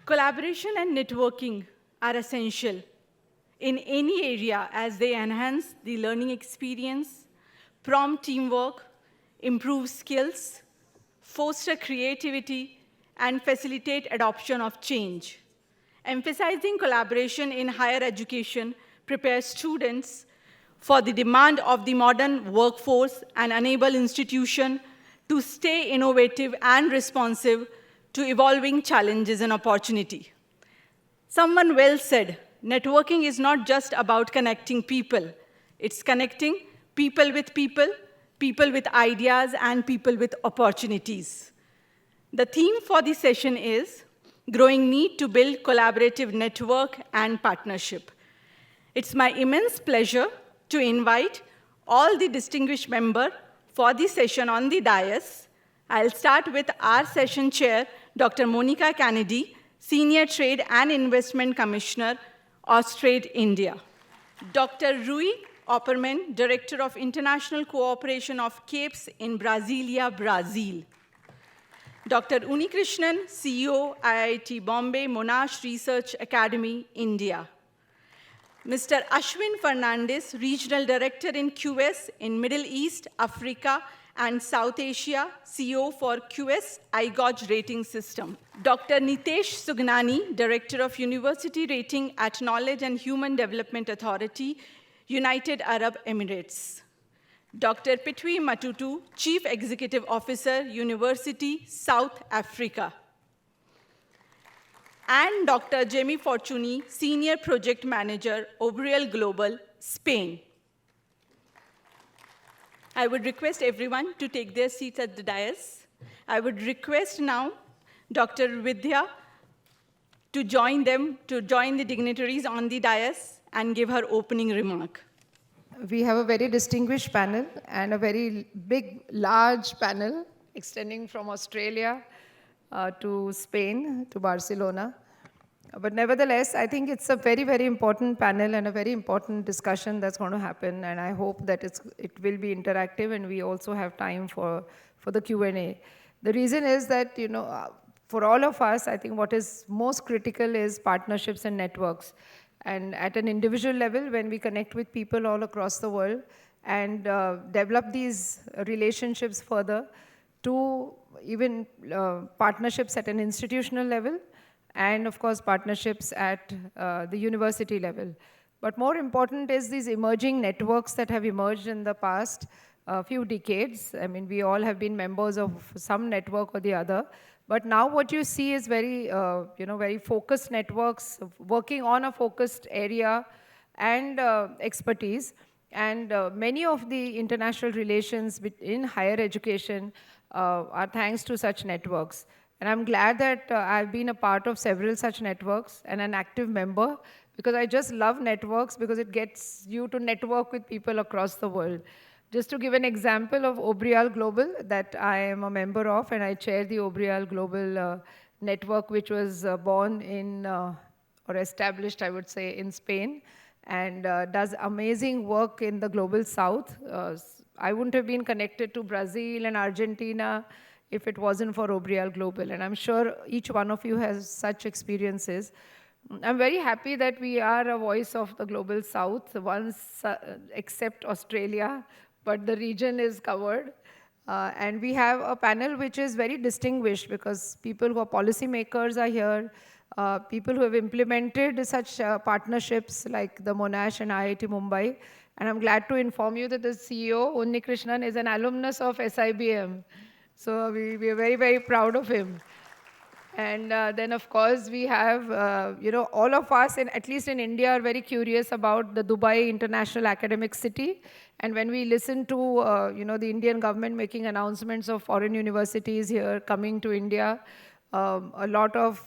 Collaboration and networking are essential in any area as they enhance the learning experience, prompt teamwork, improve skills, foster creativity, and facilitate adoption of change. Emphasizing collaboration in higher education prepares students for the demand of the modern workforce and enable institutions to stay innovative and responsive to evolving challenges and opportunity. Someone well said, networking is not just about connecting people. It's connecting people with ideas, and people with opportunities. The theme for the session is growing need to build collaborative network and partnership. It's my immense pleasure to invite all the distinguished members for the session on the dais. I'll start with our session chair, Dr. Monica Kennedy, Senior Trade and Investment Commissioner, Austrade, India. Dr. Rui Opperman, Director of International Cooperation of CAPES in Brasilia, Brazil. Dr. Uni20, CEO, IIT Bombay, Monash Research Academy, India. Mr. Ashwin Fernandez, Regional Director in QS in Middle East, Africa, and South Asia, CEO for QS iGauge Rating System. Dr. Nitesh Sugnani, Director of University Rating at Knowledge and Human Development Authority, United Arab Emirates. Dr. Pitwi Matutu, Chief Executive Officer, University, South Africa. And Dr. Jamie Fortuny, Senior Project Manager, Obriel Global, Spain. I would request everyone to take their seats at the dais. I would request now Dr. Vidya to join the dignitaries on the dais and give her opening remark. We have a very distinguished panel and a very big, large panel extending from Australia to Spain, to Barcelona. But nevertheless, I think it's a very, very important panel and a very important discussion that's going to happen. And I hope that it will be interactive and we also have time for the Q&A. The reason is that, for all of us, I think what is most critical is partnerships and networks. And at an individual level, when we connect with people all across the world and develop these relationships further to even partnerships at an institutional level, and of course partnerships at the university level. But more important is these emerging networks that have emerged in the past few decades. I mean, we all have been members of some network or the other. But now what you see is very, very focused networks working on a focused area and expertise. And many of the international relations in higher education are thanks to such networks. And I'm glad that I've been a part of several such networks and an active member, because I just love networks because it gets you to network with people across the world. Just to give an example of Obriel Global that I am a member of, and I chair the Obriel Global network, which was born in, or established, I would say, in Spain, and does amazing work in the global south. I wouldn't have been connected to Brazil and Argentina if it wasn't for Obriel Global, and I'm sure each one of you has such experiences. I'm very happy that we are a voice of the global south, once except Australia, but the region is covered. And we have a panel which is very distinguished because people who are policymakers are here, people who have implemented such partnerships like the Monash and IIT Mumbai. And I'm glad to inform you that the CEO, Uni20, is an alumnus of SIBM. So we are very, very proud of him. And then, of course, we have, all of us, at least in India, are very curious about the Dubai International Academic City. And when we listen to, the Indian government making announcements of foreign universities here coming to India, a lot of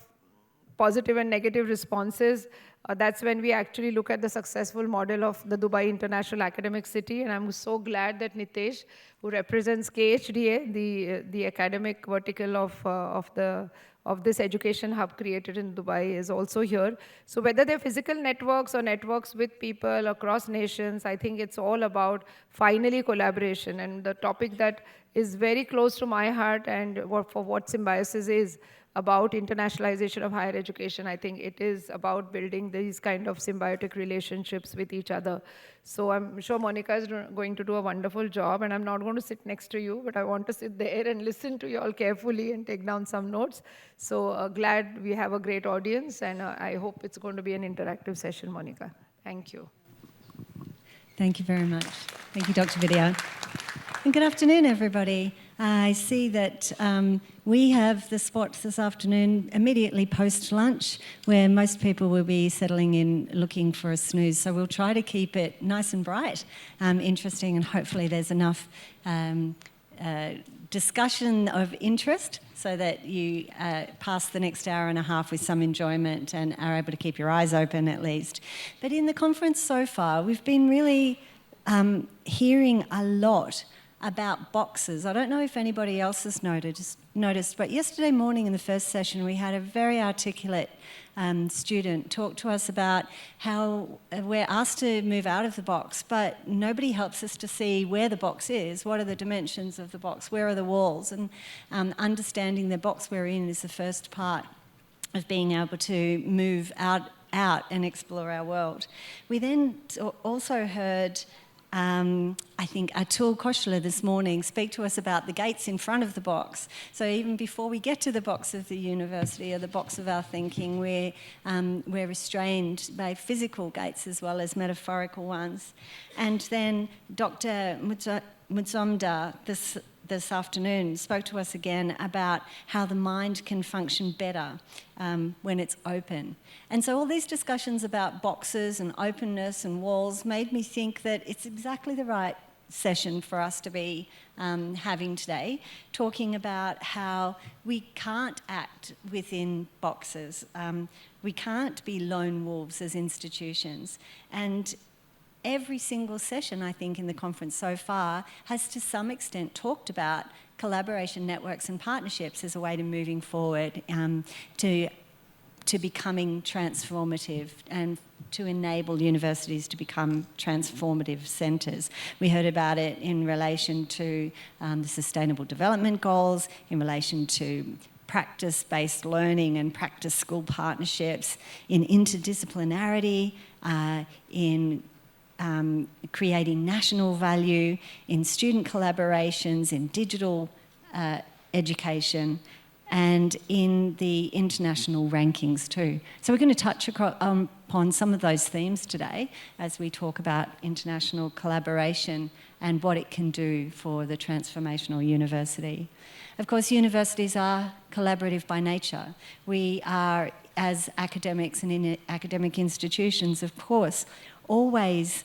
positive and negative responses. That's when we actually look at the successful model of the Dubai International Academic City. And I'm so glad that Nitesh, who represents KHDA, the academic vertical of this education hub created in Dubai, is also here. So whether they're physical networks or networks with people across nations, I think it's all about finally collaboration. And the topic that is very close to my heart and for what Symbiosis is, about internationalization of higher education. I think it is about building these kind of symbiotic relationships with each other. So I'm sure Monica is going to do a wonderful job, and I'm not going to sit next to you, but I want to sit there and listen to you all carefully and take down some notes. So glad we have a great audience, and I hope it's going to be an interactive session, Monica. Thank you. Thank you very much. Thank you, Dr. Vidya. And good afternoon, everybody. I see that we have the spot this afternoon immediately post-lunch where most people will be settling in looking for a snooze. So we'll try to keep it nice and bright, interesting, and hopefully there's enough discussion of interest so that you pass the next hour and a half with some enjoyment and are able to keep your eyes open at least. But in the conference so far, we've been really hearing a lot about boxes. I don't know if anybody else has noticed, but yesterday morning in the first session we had a very articulate student talk to us about how we're asked to move out of the box, but nobody helps us to see where the box is, what are the dimensions of the box, where are the walls, and understanding the box we're in is the first part of being able to move out and explore our world. We then also heard I think Atul Koshla this morning speak to us about the gates in front of the box. So even before we get to the box of the university or the box of our thinking, we're restrained by physical gates as well as metaphorical ones. And then Dr. Mutsomda this afternoon spoke to us again about how the mind can function better when it's open. And so all these discussions about boxes and openness and walls made me think that it's exactly the right session for us to be having today, talking about how we can't act within boxes. We can't be lone wolves as institutions. And every single session, I think, in the conference so far has to some extent talked about collaboration networks and partnerships as a way to moving forward to becoming transformative and to enable universities to become transformative centres. We heard about it in relation to the Sustainable Development Goals, in relation to practice-based learning and practice school partnerships, in interdisciplinarity, in creating national value, in student collaborations, in digital education, and in the international rankings too. So we're going to touch upon some of those themes today as we talk about international collaboration and what it can do for the transformational university. Of course, universities are collaborative by nature. We are, as academics and in academic institutions, of course, always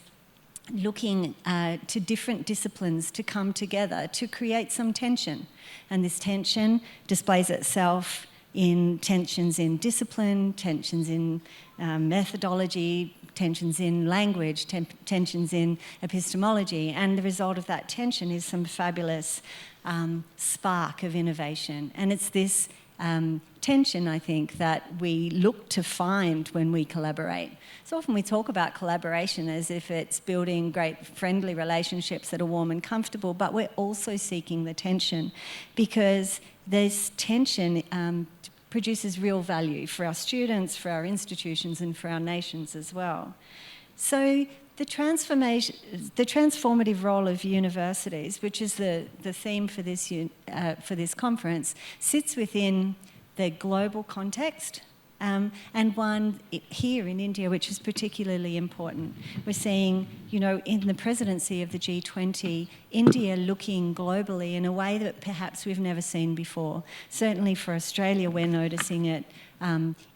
looking to different disciplines to come together to create some tension. And this tension displays itself in tensions in discipline, tensions in methodology, tensions in language, tensions in epistemology. And the result of that tension is some fabulous spark of innovation. And it's this tension, I think, that we look to find when we collaborate. So often we talk about collaboration as if it's building great friendly relationships that are warm and comfortable, but we're also seeking the tension because this tension produces real value for our students, for our institutions, and for our nations as well. So the transformative role of universities, which is the theme for this conference, sits within the global context and one here in India which is particularly important. We're seeing, in the presidency of the G20, India looking globally in a way that perhaps we've never seen before. Certainly for Australia, we're noticing it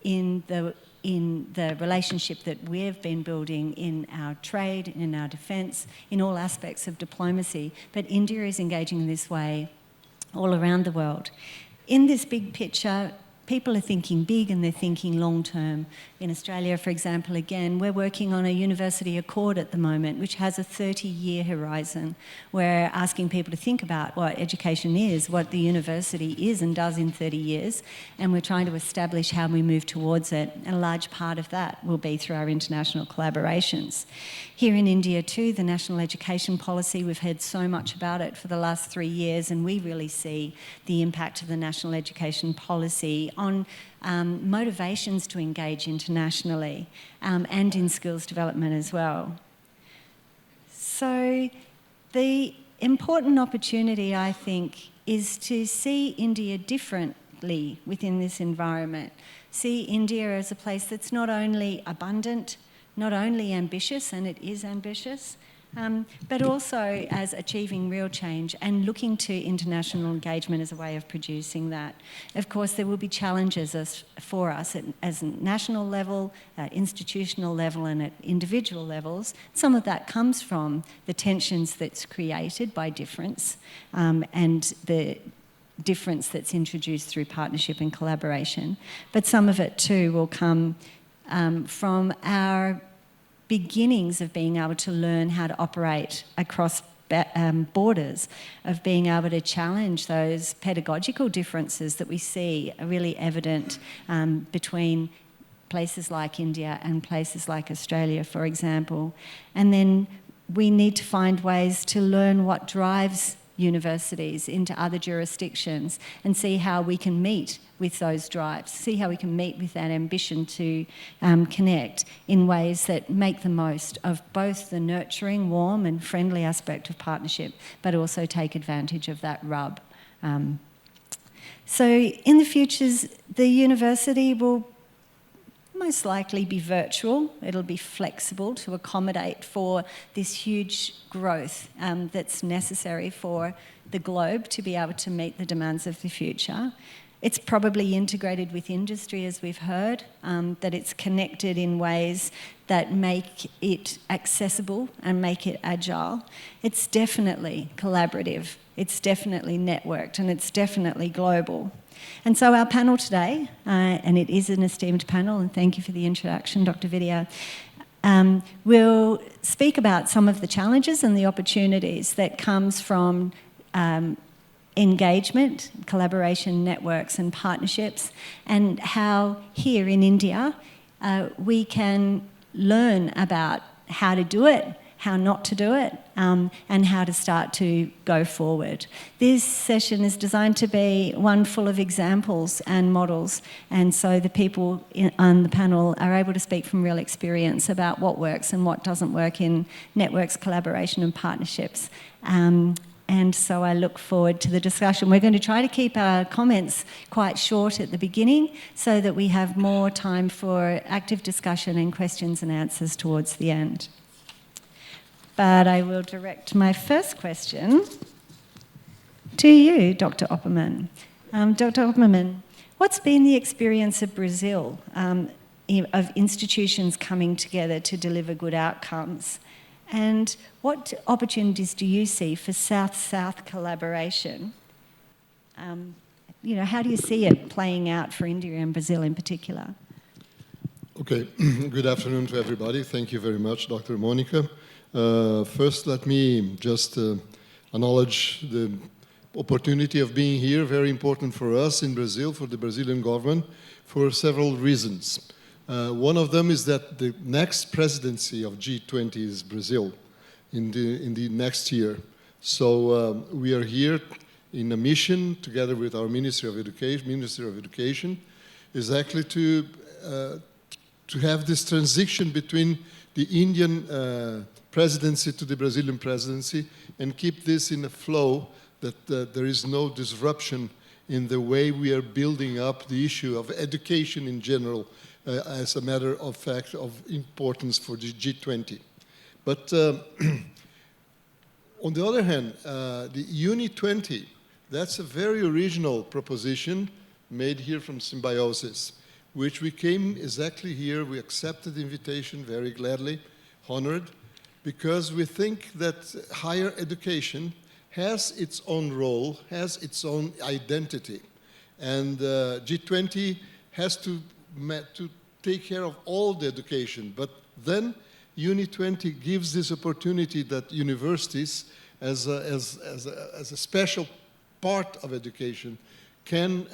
in the relationship that we've been building in our trade, in our defence, in all aspects of diplomacy. But India is engaging in this way all around the world. In this big picture, people are thinking big and they're thinking long term. In Australia, for example, again, we're working on a university accord at the moment, which has a 30-year horizon. We're asking people to think about what education is, what the university is and does in 30 years, and we're trying to establish how we move towards it. And a large part of that will be through our international collaborations. Here in India too, the national education policy, we've heard so much about it for the last 3 years, and we really see the impact of the national education policy on motivations to engage internationally and in skills development as well. So the important opportunity, I think, is to see India differently within this environment. See India as a place that's not only abundant, not only ambitious, and it is ambitious, but also as achieving real change and looking to international engagement as a way of producing that. Of course, there will be challenges for us as a national level, institutional level, and at individual levels. Some of that comes from the tensions that's created by difference and the difference that's introduced through partnership and collaboration. But some of it too will come from our beginnings of being able to learn how to operate across borders, of being able to challenge those pedagogical differences that we see are really evident between places like India and places like Australia, for example. And then we need to find ways to learn what drives universities into other jurisdictions and see how we can meet with those drives, see how we can meet with that ambition to connect in ways that make the most of both the nurturing, warm and friendly aspect of partnership, but also take advantage of that rub. So in the futures, the university will most likely be virtual. It'll be flexible to accommodate for this huge growth that's necessary for the globe to be able to meet the demands of the future. It's probably integrated with industry, as we've heard, that it's connected in ways that make it accessible and make it agile. It's definitely collaborative, it's definitely networked, and it's definitely global. And so our panel today, and it is an esteemed panel, and thank you for the introduction, Dr. Vidya, will speak about some of the challenges and the opportunities that comes from engagement, collaboration, networks and partnerships, and how here in India we can learn about how to do it, how not to do it, and how to start to go forward. This session is designed to be one full of examples and models, and so the people on the panel are able to speak from real experience about what works and what doesn't work in networks, collaboration and partnerships. And so I look forward to the discussion. We're going to try to keep our comments quite short at the beginning so that we have more time for active discussion and questions and answers towards the end. But I will direct my first question to you, Dr. Opperman. Dr. Opperman, what's been the experience of Brazil, of institutions coming together to deliver good outcomes? And what opportunities do you see for South-South collaboration? How do you see it playing out for India and Brazil in particular? Okay, good afternoon to everybody. Thank you very much, Dr. Monica. First, let me just acknowledge the opportunity of being here, very important for us in Brazil, for the Brazilian government, for several reasons. One of them is that the next presidency of G20 is Brazil in the next year. So we are here in a mission together with our Ministry of Education, is actually to have this transition between the Indian presidency to the Brazilian presidency and keep this in a flow that there is no disruption in the way we are building up the issue of education in general as a matter of fact of importance for the G20. But on the other hand, the Uni20, that's a very original proposition made here from Symbiosis, which we came exactly here, we accepted the invitation very gladly, honored, because we think that higher education has its own role, has its own identity. And G20 has to take care of all the education, but then Uni20 gives this opportunity that universities, as a special part of education, can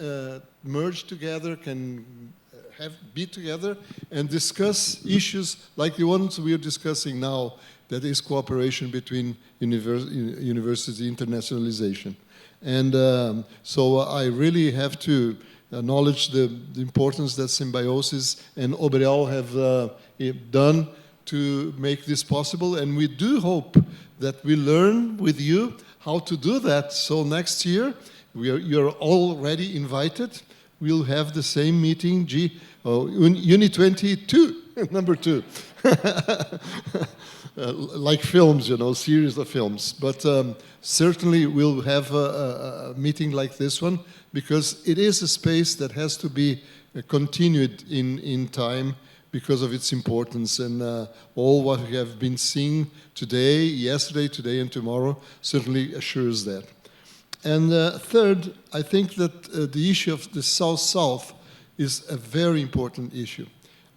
merge together, can be together and discuss issues like the ones we are discussing now, that is cooperation between university internationalization. And so I really have to acknowledge the importance that Symbiosis and Obrial have done to make this possible. And we do hope that we learn with you how to do that. So next year, you're already invited. We'll have the same meeting, Uni20 2, number 2. Like films, you know, series of films. But certainly we'll have a meeting like this one, because it is a space that has to be continued in time because of its importance. And all what we have been seeing today, yesterday, today, and tomorrow certainly assures that. And third, I think that the issue of the South-South is a very important issue.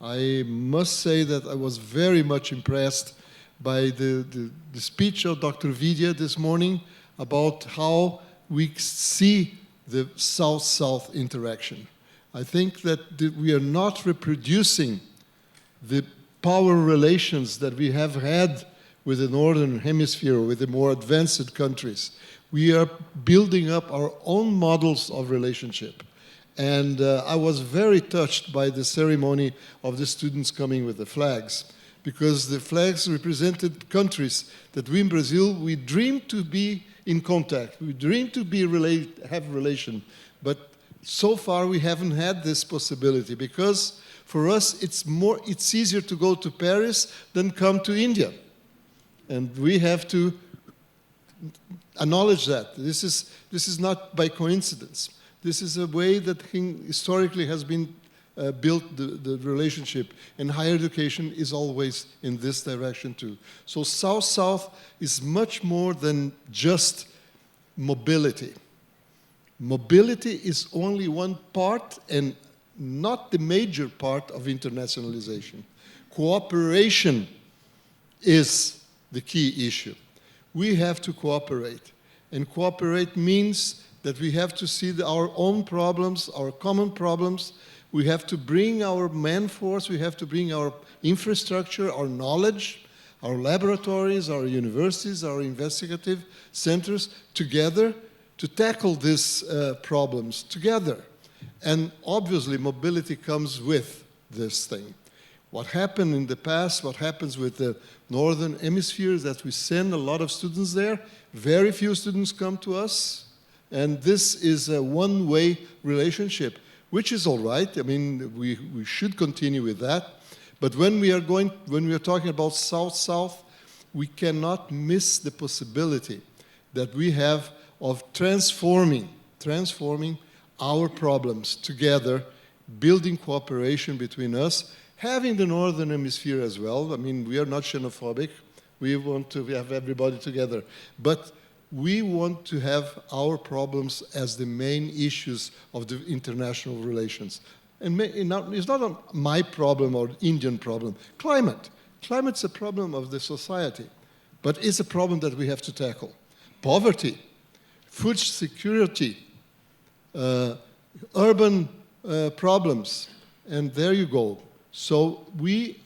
I must say that I was very much impressed by the speech of Dr. Vidya this morning about how we see the South-South interaction. I think that we are not reproducing the power relations that we have had with the Northern Hemisphere, with the more advanced countries. We are building up our own models of relationship. And I was very touched by the ceremony of the students coming with the flags, because the flags represented countries that we in Brazil, we dream to be in contact, we dream to be have relation, but so far we haven't had this possibility, because for us it's easier to go to Paris than come to India. And we have to acknowledge that. This is not by coincidence. This is a way that historically has been built the relationship, and higher education is always in this direction too. So South-South is much more than just mobility. Mobility is only one part and not the major part of internationalization. Cooperation is the key issue. We have to cooperate, and cooperate means that we have to see our own problems, our common problems. We have to bring our man-force, we have to bring our infrastructure, our knowledge, our laboratories, our universities, our investigative centers together to tackle these problems together. And obviously, mobility comes with this thing. What happened in the past, what happens with the Northern Hemisphere is that we send a lot of students there. Very few students come to us. And this is a one-way relationship, which is all right. I mean, we should continue with that. But when we are talking about South-South, we cannot miss the possibility that we have of transforming our problems together, building cooperation between us, having the Northern Hemisphere as well. I mean, we are not xenophobic. We want to have everybody together. But we want to have our problems as the main issues of the international relations. And it's not my problem or Indian problem. Climate's a problem of the society, but it's a problem that we have to tackle. Poverty, food security, urban problems, and there you go. So we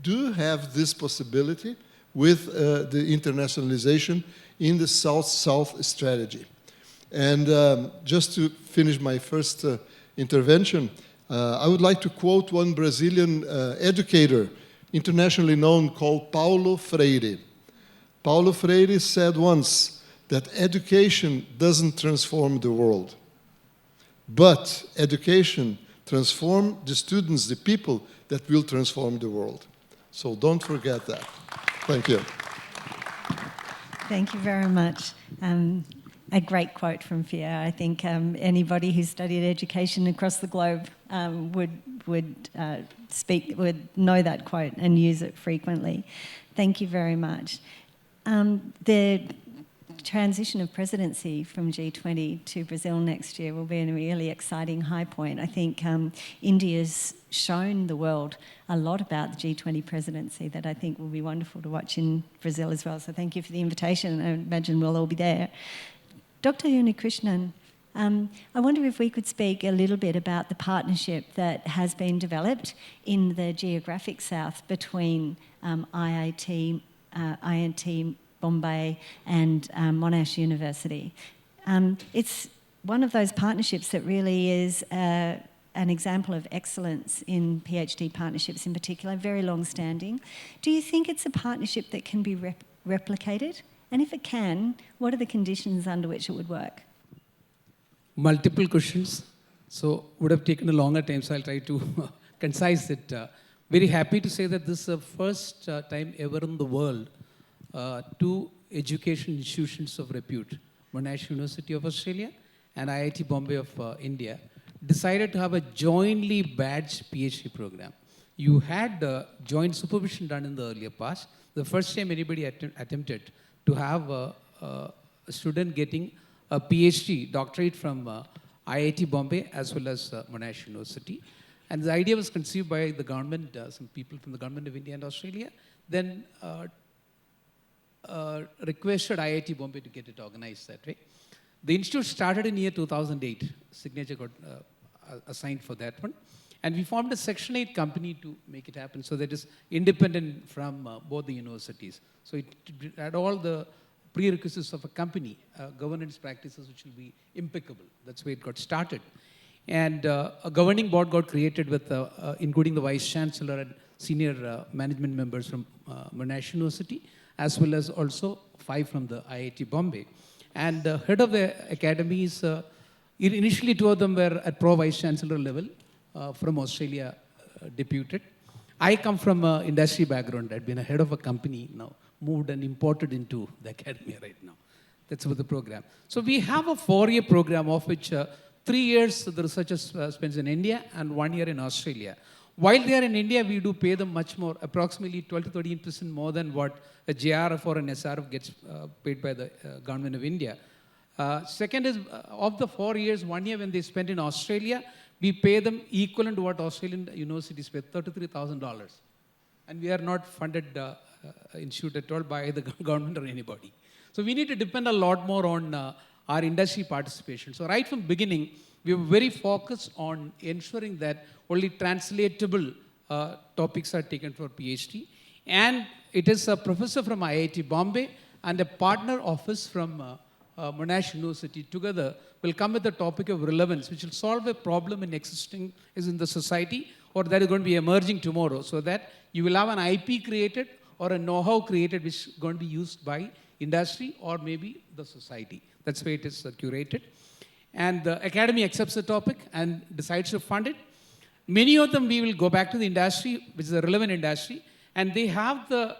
do have this possibility with the internationalization in the South-South strategy. And just to finish my first intervention, I would like to quote one Brazilian educator, internationally known, called Paulo Freire. Paulo Freire said once that education doesn't transform the world, but education transforms the students, the people that will transform the world. So don't forget that. Thank you. Thank you very much. A great quote from Pierre. I think anybody who's studied education across the globe would know that quote and use it frequently. Thank you very much. The transition of presidency from G20 to Brazil next year will be a really exciting high point. I think India's shown the world a lot about the G20 presidency that I think will be wonderful to watch in Brazil as well. So thank you for the invitation. I imagine we'll all be there. Dr. Uni20, I wonder if we could speak a little bit about the partnership that has been developed in the geographic south between IIT Bombay and Monash University. It's one of those partnerships that really is an example of excellence in PhD partnerships in particular, very long-standing. Do you think it's a partnership that can be replicated? And if it can, what are the conditions under which it would work? Multiple questions, so would have taken a longer time, so I'll try to concise it. Very happy to say that this is the first time ever in the world two education institutions of repute, Monash University of Australia and IIT Bombay of India, decided to have a jointly badged PhD program. You had joint supervision done in the earlier past. The first time anybody attempted to have a student getting a PhD, doctorate from IIT Bombay as well as Monash University. And the idea was conceived by the government, some people from the government of India and Australia, then requested IIT Bombay to get it organized that way. The institute started in year 2008. Signature got assigned for that one. And we formed a Section 8 company to make it happen, so that is independent from both the universities. So it had all the prerequisites of a company, governance practices which will be impeccable. That's where it got started. And a governing board got created with, including the Vice Chancellor and senior management members from Monash University, as well as also 5 from the IIT Bombay. And the head of the academies, initially 2 of them were at Pro-Vice Chancellor level, from Australia deputed. I come from an industry background. I'd been a head of a company, now moved and imported into the academia right now. That's what the program. So we have a 4-year program of which 3 years the researchers spends in India and 1 year in Australia. While they are in India, we do pay them much more, approximately 12 to 13% more than what a JRF or an SRF gets paid by the government of India. Second is, of the 4 years, 1 year when they spend in Australia, we pay them equivalent to what Australian universities pay, $33,000. And we are not funded institute at all by the government or anybody. So we need to depend a lot more on our industry participation. So right from the beginning, we were very focused on ensuring that only translatable topics are taken for PhD. And it is a professor from IIT Bombay and a partner office from Monash University together will come with a topic of relevance, which will solve a problem in the society or that is going to be emerging tomorrow, so that you will have an IP created or a know-how created which is going to be used by industry or maybe the society. That's why it is curated. And the academy accepts the topic and decides to fund it. Many of them we will go back to the industry, which is a relevant industry, and they have the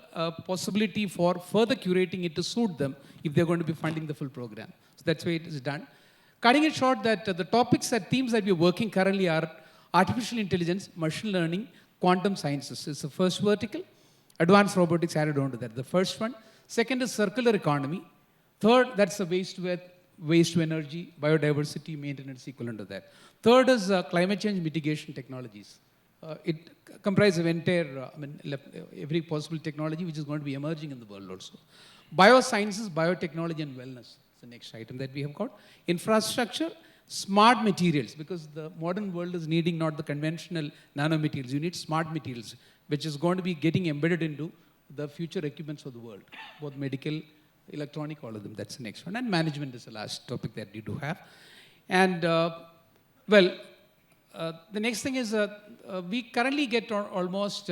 possibility for further curating it to suit them if they're going to be funding the full program. So that's why it is done. Cutting it short, that the topics and themes that we're working currently are artificial intelligence, machine learning, quantum sciences. It's the first vertical. Advanced robotics added on to that, the first one. Second is circular economy. Third, that's the waste to energy, biodiversity maintenance equivalent to that. Third is climate change mitigation technologies. It comprises of entire, every possible technology which is going to be emerging in the world also. Biosciences, biotechnology and wellness is the next item that we have got. Infrastructure, smart materials, because the modern world is needing not the conventional nanomaterials. You need smart materials, which is going to be getting embedded into the future equipments of the world, both medical, electronic, all of them. That's the next one. And management is the last topic that we do have. And the next thing is we currently get almost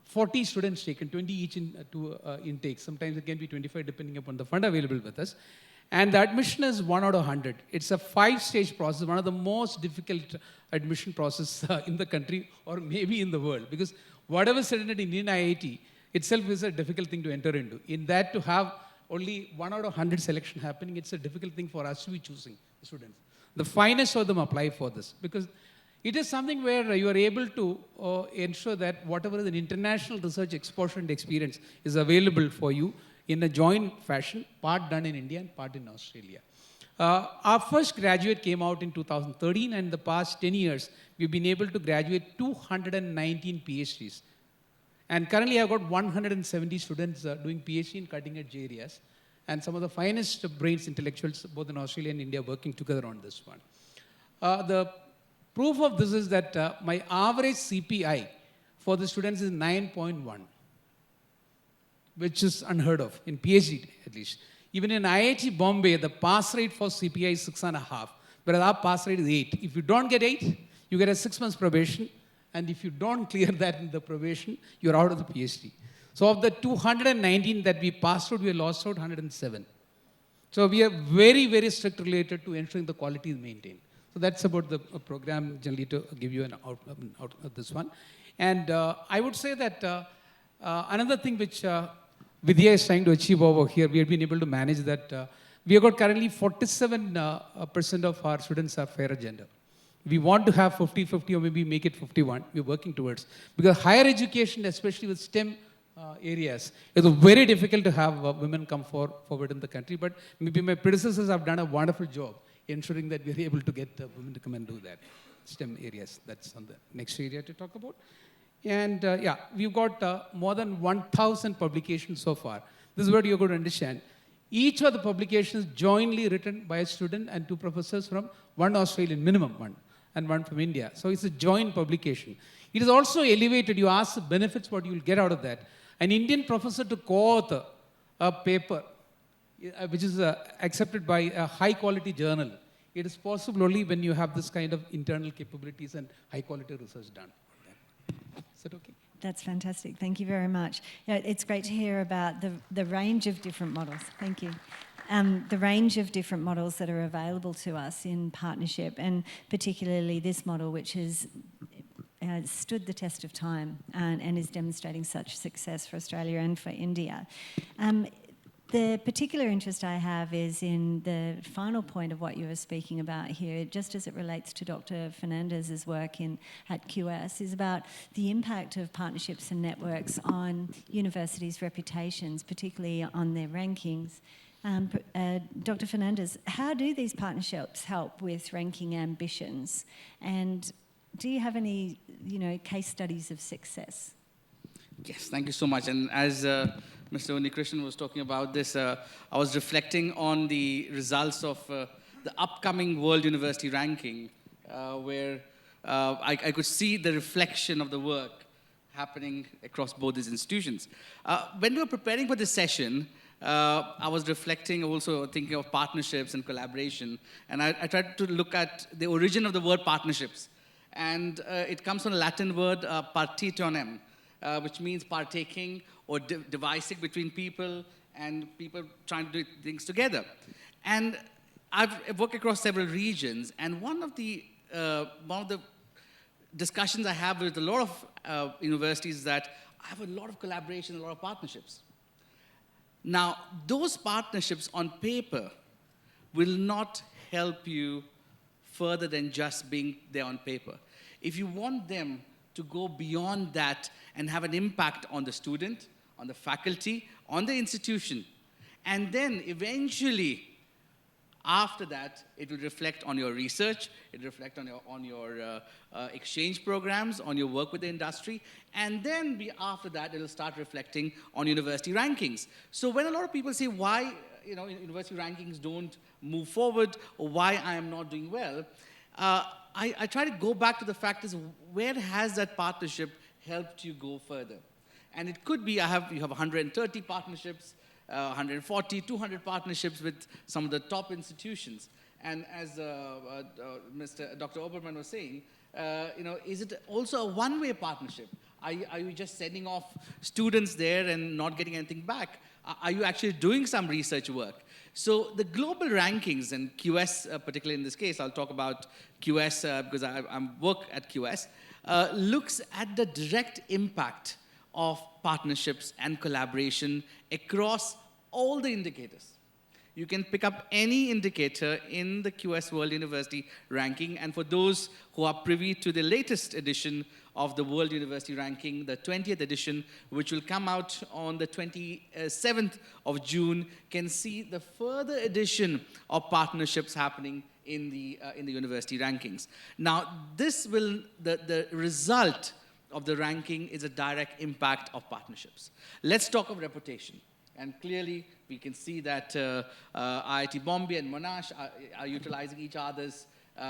40 students taken, 20 each to intake. Sometimes it can be 25 depending upon the fund available with us. And the admission is 1 out of 100. It's a 5-stage process, one of the most difficult admission process in the country or maybe in the world. Because whatever is studied at Indian IIT itself is a difficult thing to enter into. In that, to have only 1 out of 100 selection happening, it's a difficult thing for us to be choosing the students. The finest of them apply for this because it is something where you are able to ensure that whatever is an international research exposure and experience is available for you in a joint fashion, part done in India and part in Australia. Our first graduate came out in 2013, and in the past 10 years, we've been able to graduate 219 PhDs. And currently, I've got 170 students doing PhD in cutting-edge areas, and some of the finest brains, intellectuals, both in Australia and India, working together on this one. The proof of this is that my average CPI for the students is 9.1, which is unheard of, in PhD at least. Even in IIT Bombay, the pass rate for CPI is 6.5, whereas our pass rate is 8. If you don't get 8, you get a 6 months probation, and if you don't clear that in the probation, you're out of the PhD. So of the 219 that we passed out, we lost out 107. So we are very, very strict related to ensuring the quality is maintained. So that's about the program, generally, to give you an out of this one. And I would say that another thing which Vidya is trying to achieve over here, we have been able to manage that. We have got currently 47% of our students are fairer gender. We want to have 50-50 or maybe make it 51. We're working towards. Because higher education, especially with STEM areas, it's very difficult to have women come forward in the country. But maybe my predecessors have done a wonderful job ensuring that we're able to get women to come and do that. STEM areas, that's on the next area to talk about. And yeah, we've got more than 1,000 publications so far. This is what you're going to understand. Each of the publications jointly written by a student and 2 professors from one Australian, minimum one, and one from India. So it's a joint publication. It is also elevated. You ask the benefits, what you will get out of that. An Indian professor to co-author a paper, which is accepted by a high-quality journal. It is possible only when you have this kind of internal capabilities and high-quality research done. Is that okay? That's fantastic. Thank you very much. Yeah, it's great to hear about the range of different models. Thank you. The range of different models that are available to us in partnership, and particularly this model, which has stood the test of time and is demonstrating such success for Australia and for India. The particular interest I have is in the final point of what you were speaking about here, just as it relates to Dr. Fernandez's work at QS, is about the impact of partnerships and networks on universities' reputations, particularly on their rankings. Dr. Fernandez, how do these partnerships help with ranking ambitions? And do you have any, case studies of success? Yes, thank you so much. And as Mr. Uni20 was talking about this, I was reflecting on the results of the upcoming World University Ranking, where I could see the reflection of the work happening across both these institutions. When we were preparing for this session, I was reflecting, also thinking of partnerships and collaboration, and I tried to look at the origin of the word partnerships. And it comes from the Latin word partitonem, which means partaking or devising between people and people trying to do things together. And I've worked across several regions, and one of the discussions I have with a lot of universities is that I have a lot of collaboration, a lot of partnerships. Now, those partnerships on paper will not help you further than just being there on paper. If you want them to go beyond that and have an impact on the student, on the faculty, on the institution, and then eventually, after that, it will reflect on your research, it will reflect on your exchange programs, on your work with the industry, and then after that, it will start reflecting on university rankings. So when a lot of people say why university rankings don't move forward or why I am not doing well, I try to go back to the fact is where has that partnership helped you go further? And it could be you have 130 partnerships, 140, 200 partnerships with some of the top institutions. And as Dr. Oberman was saying, is it also a one-way partnership? Are you just sending off students there and not getting anything back? Are you actually doing some research work? So the global rankings, and QS particularly in this case, I'll talk about QS because I work at QS, looks at the direct impact of partnerships and collaboration across all the indicators. You can pick up any indicator in the QS World University Ranking, and for those who are privy to the latest edition of the World University Ranking, the 20th edition, which will come out on the 27th of June, can see the further addition of partnerships happening in the university rankings. Now, the result of the ranking is a direct impact of partnerships. Let's talk of reputation. And clearly, we can see that IIT Bombay and Monash are utilizing each other's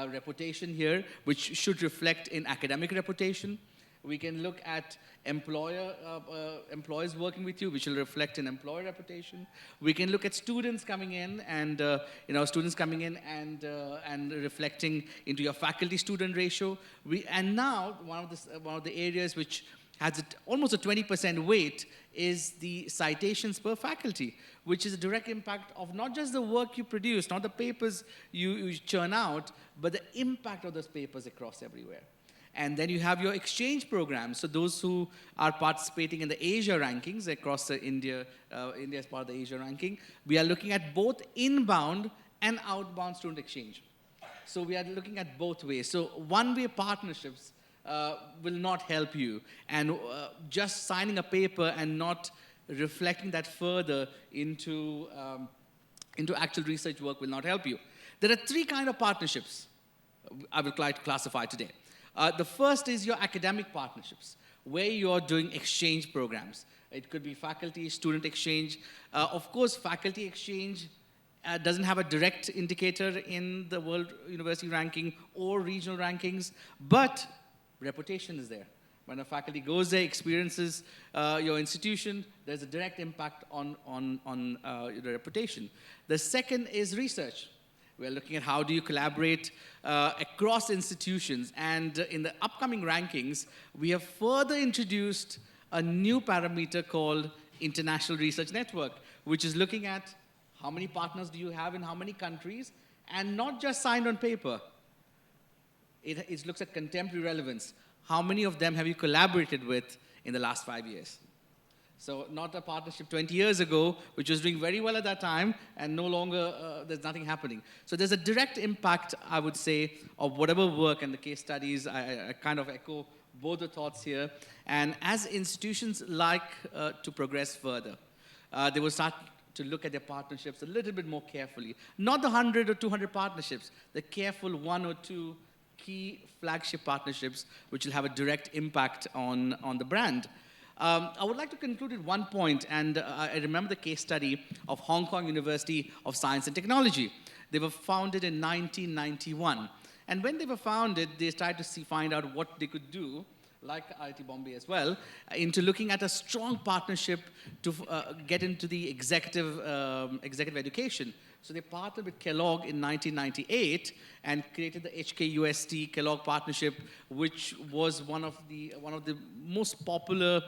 reputation here, which should reflect in academic reputation. We can look at employers working with you, which will reflect in employer reputation. We can look at students coming in and and reflecting into your faculty-student ratio. And now one of the areas which has almost a 20% weight is the citations per faculty, which is a direct impact of not just the work you produce, not the papers you churn out, but the impact of those papers across everywhere. And then you have your exchange programs. So those who are participating in the Asia rankings across India as part of the Asia ranking, we are looking at both inbound and outbound student exchange. So we are looking at both ways. So one-way partnerships will not help you. And just signing a paper and not reflecting that further into actual research work will not help you. There are three kinds of partnerships I would like to classify today. The first is your academic partnerships, where you're doing exchange programs. It could be faculty-student exchange. Of course, faculty exchange doesn't have a direct indicator in the World University ranking or regional rankings, but reputation is there. When a faculty goes there, experiences your institution, there's a direct impact on your reputation. The second is research. We're looking at how do you collaborate across institutions. And in the upcoming rankings, we have further introduced a new parameter called International Research Network, which is looking at how many partners do you have in how many countries, and not just signed on paper. It looks at contemporary relevance. How many of them have you collaborated with in the last 5 years? So not a partnership 20 years ago, which was doing very well at that time, and no longer, there's nothing happening. So there's a direct impact, I would say, of whatever work and the case studies. I kind of echo both the thoughts here. And as institutions like to progress further, they will start to look at their partnerships a little bit more carefully. Not the 100 or 200 partnerships, the careful 1 or 2 key flagship partnerships, which will have a direct impact on the brand. I would like to conclude with one point, and I remember the case study of Hong Kong University of Science and Technology. They were founded in 1991. And when they were founded, they tried to find out what they could do, like IIT Bombay as well, into looking at a strong partnership to get into the executive education. So they partnered with Kellogg in 1998 and created the HKUST Kellogg partnership, which was one of the most popular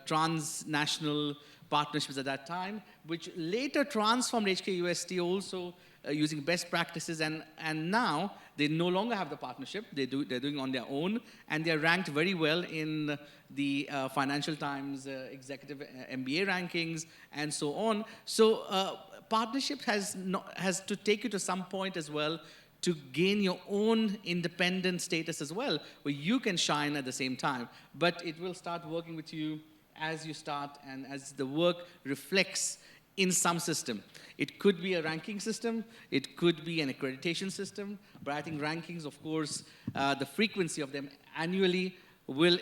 transnational partnerships at that time, which later transformed HKUST also using best practices, and now they no longer have the partnership. They're doing on their own, and they're ranked very well in the Financial Times executive MBA rankings and so on. So partnership has to take you to some point as well to gain your own independent status as well, where you can shine at the same time. But it will start working with you as you start and as the work reflects in some system. It could be a ranking system, it could be an accreditation system, but I think rankings, of course, the frequency of them annually will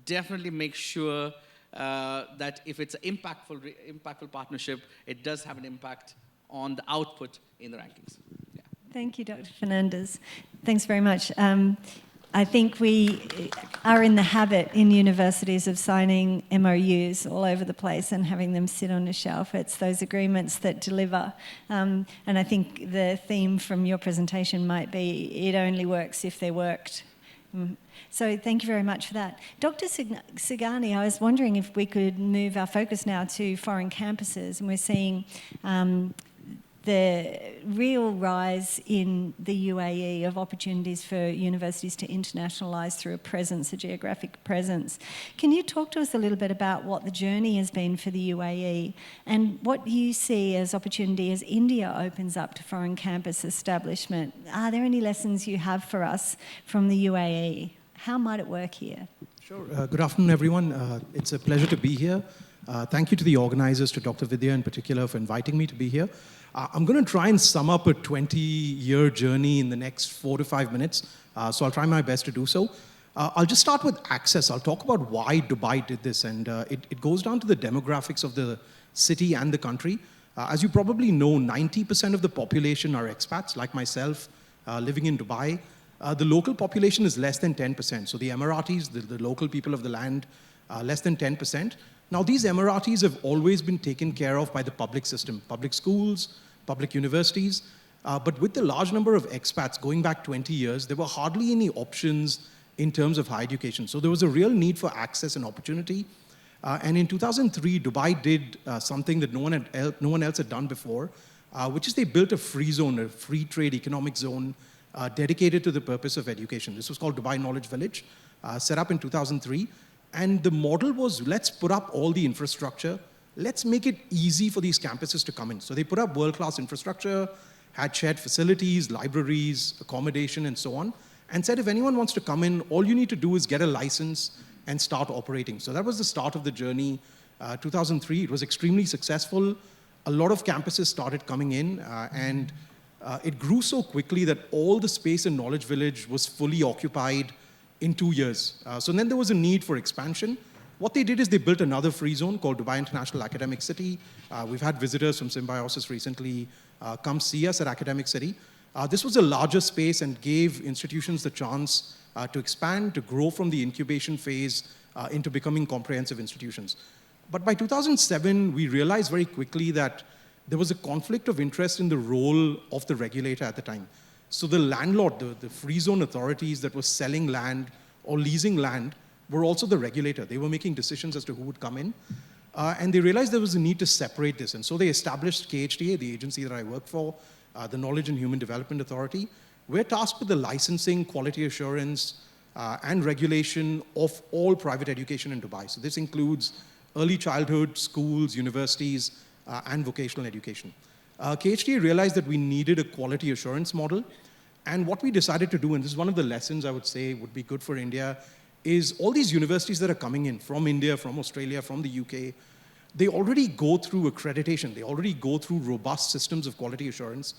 definitely make sure that if it's an impactful partnership, it does have an impact on the output in the rankings. Yeah. Thank you, Dr. Fernandez. Thanks very much. I think we are in the habit in universities of signing MOUs all over the place and having them sit on a shelf. It's those agreements that deliver. And I think the theme from your presentation might be, it only works if they're worked. So thank you very much for that. Dr. Sigani, I was wondering if we could move our focus now to foreign campuses, and we're seeing the real rise in the UAE of opportunities for universities to internationalise through a presence, a geographic presence. Can you talk to us a little bit about what the journey has been for the UAE and what you see as opportunity as India opens up to foreign campus establishment? Are there any lessons you have for us from the UAE? How might it work here? Sure. Good afternoon, everyone. It's a pleasure to be here. Thank you to the organizers, to Dr. Vidya in particular, for inviting me to be here. I'm going to try and sum up a 20-year journey in the next 4 to 5 minutes, so I'll try my best to do so. I'll just start with access. I'll talk about why Dubai did this, and it goes down to the demographics of the city and the country. As you probably know, 90% of the population are expats, like myself, living in Dubai. the local population is less than 10%. So the Emiratis, the local people of the land, less than 10%. Now these Emiratis have always been taken care of by the public system, public schools, public universities. But with the large number of expats going back 20 years, there were hardly any options in terms of higher education. So there was a real need for access and opportunity. And in 2003, Dubai did something that no one else had done before, which is they built a free zone, a free trade economic zone dedicated to the purpose of education. This was called Dubai Knowledge Village, set up in 2003. And the model was, let's put up all the infrastructure. Let's make it easy for these campuses to come in. So they put up world-class infrastructure, had shared facilities, libraries, accommodation, and so on, and said if anyone wants to come in, all you need to do is get a license and start operating. So that was the start of the journey, 2003. It was extremely successful. A lot of campuses started coming in, and it grew so quickly that all the space in Knowledge Village was fully occupied in 2 years. So then there was a need for expansion. What they did is they built another free zone called Dubai International Academic City. We've had visitors from Symbiosis recently come see us at Academic City. This was a larger space and gave institutions the chance to expand, to grow from the incubation phase into becoming comprehensive institutions. But by 2007, we realized very quickly that there was a conflict of interest in the role of the regulator at the time. So the landlord, the free zone authorities that were selling land or leasing land were also the regulator. They were making decisions as to who would come in. And they realized there was a need to separate this. And so they established KHDA, the agency that I work for, the Knowledge and Human Development Authority. We're tasked with the licensing, quality assurance, and regulation of all private education in Dubai. So this includes early childhood, schools, universities, and vocational education. KHDA realized that we needed a quality assurance model. And what we decided to do, and this is one of the lessons I would say would be good for India, is all these universities that are coming in from India, from Australia, from the UK, they already go through accreditation. They already go through robust systems of quality assurance.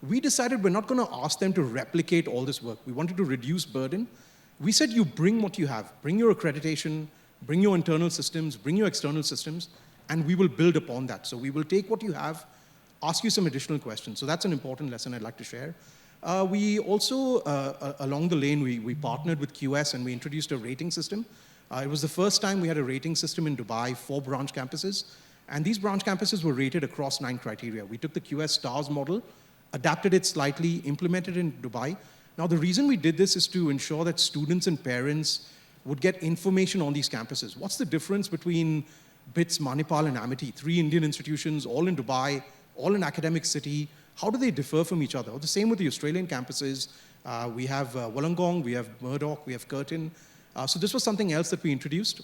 We decided we're not going to ask them to replicate all this work. We wanted to reduce burden. We said, you bring what you have. Bring your accreditation, bring your internal systems, bring your external systems, and we will build upon that. So we will take what you have, ask you some additional questions. So that's an important lesson I'd like to share. We also, along the lane, we partnered with QS and we introduced a rating system. It was the first time we had a rating system in Dubai for branch campuses. And these branch campuses were rated across 9 criteria. We took the QS STARS model, adapted it slightly, implemented it in Dubai. Now, the reason we did this is to ensure that students and parents would get information on these campuses. What's the difference between BITS, Manipal, and Amity, 3 Indian institutions, all in Dubai, all in Academic City? How do they differ from each other? The same with the Australian campuses. We have Wollongong, we have Murdoch, we have Curtin. So this was something else that we introduced.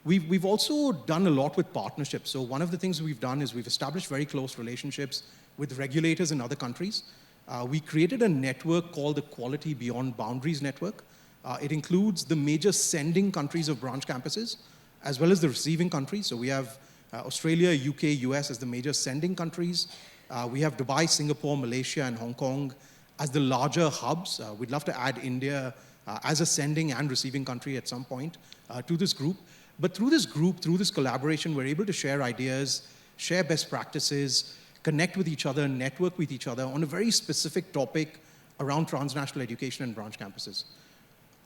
We've also done a lot with partnerships. So one of the things we've done is we've established very close relationships with regulators in other countries. We created a network called the Quality Beyond Boundaries Network. It includes the major sending countries of branch campuses, as well as the receiving countries. So we have Australia, UK, US as the major sending countries. We have Dubai, Singapore, Malaysia, and Hong Kong as the larger hubs. We'd love to add India as a sending and receiving country at some point to this group. But through this group, through this collaboration, we're able to share ideas, share best practices, connect with each other, network with each other on a very specific topic around transnational education and branch campuses.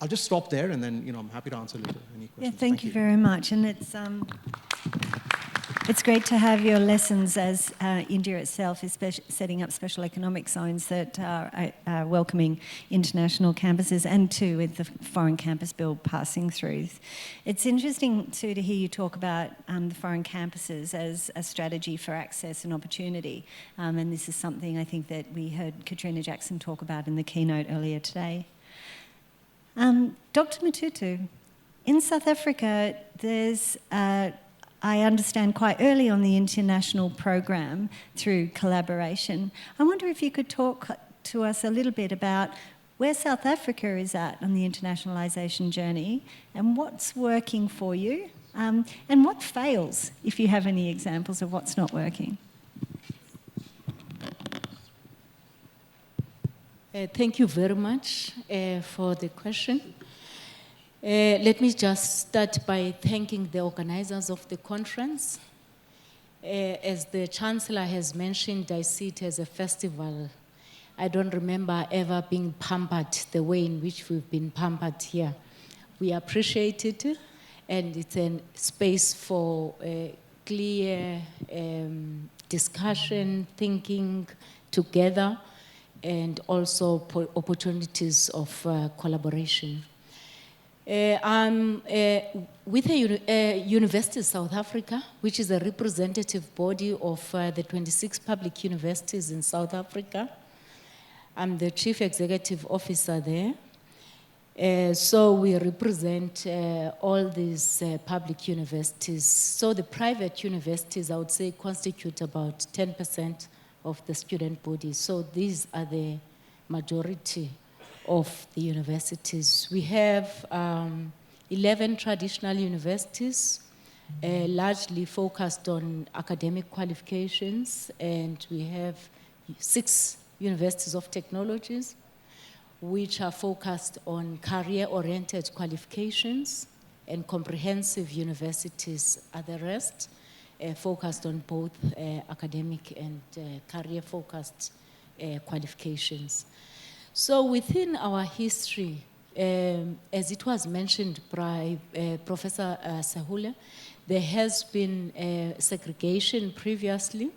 I'll just stop there, and then I'm happy to answer later any questions. Yeah, thank you very much. And it's great to have your lessons as India itself is setting up special economic zones that are welcoming international campuses, and too with the foreign campus bill passing through. It's interesting too to hear you talk about the foreign campuses as a strategy for access and opportunity. And this is something I think that we heard Katrina Jackson talk about in the keynote earlier today. Dr. Matutu, in South Africa, there's, I understand, quite early on the international program through collaboration. I wonder if you could talk to us a little bit about where South Africa is at on the internationalisation journey and what's working for you and what fails, if you have any examples of what's not working. Thank you very much for the question. Let me just start by thanking the organizers of the conference. As the Chancellor has mentioned, I see it as a festival I don't remember ever being pampered the way in which we've been pampered here. We appreciate it, and it's a space for clear discussion, thinking together, and also opportunities of collaboration. I'm with University of South Africa, which is a representative body of the 26 public universities in South Africa. I'm the Chief Executive Officer there. So we represent all these public universities. So the private universities, I would say, constitute about 10% of the student body. So these are the majority of the universities. We have 11 traditional universities, largely focused on academic qualifications, and we have 6 universities of technologies, which are focused on career-oriented qualifications, and comprehensive universities are the rest, focused on both academic and career-focused qualifications. So within our history, as it was mentioned by Professor Sahule, there has been segregation previously,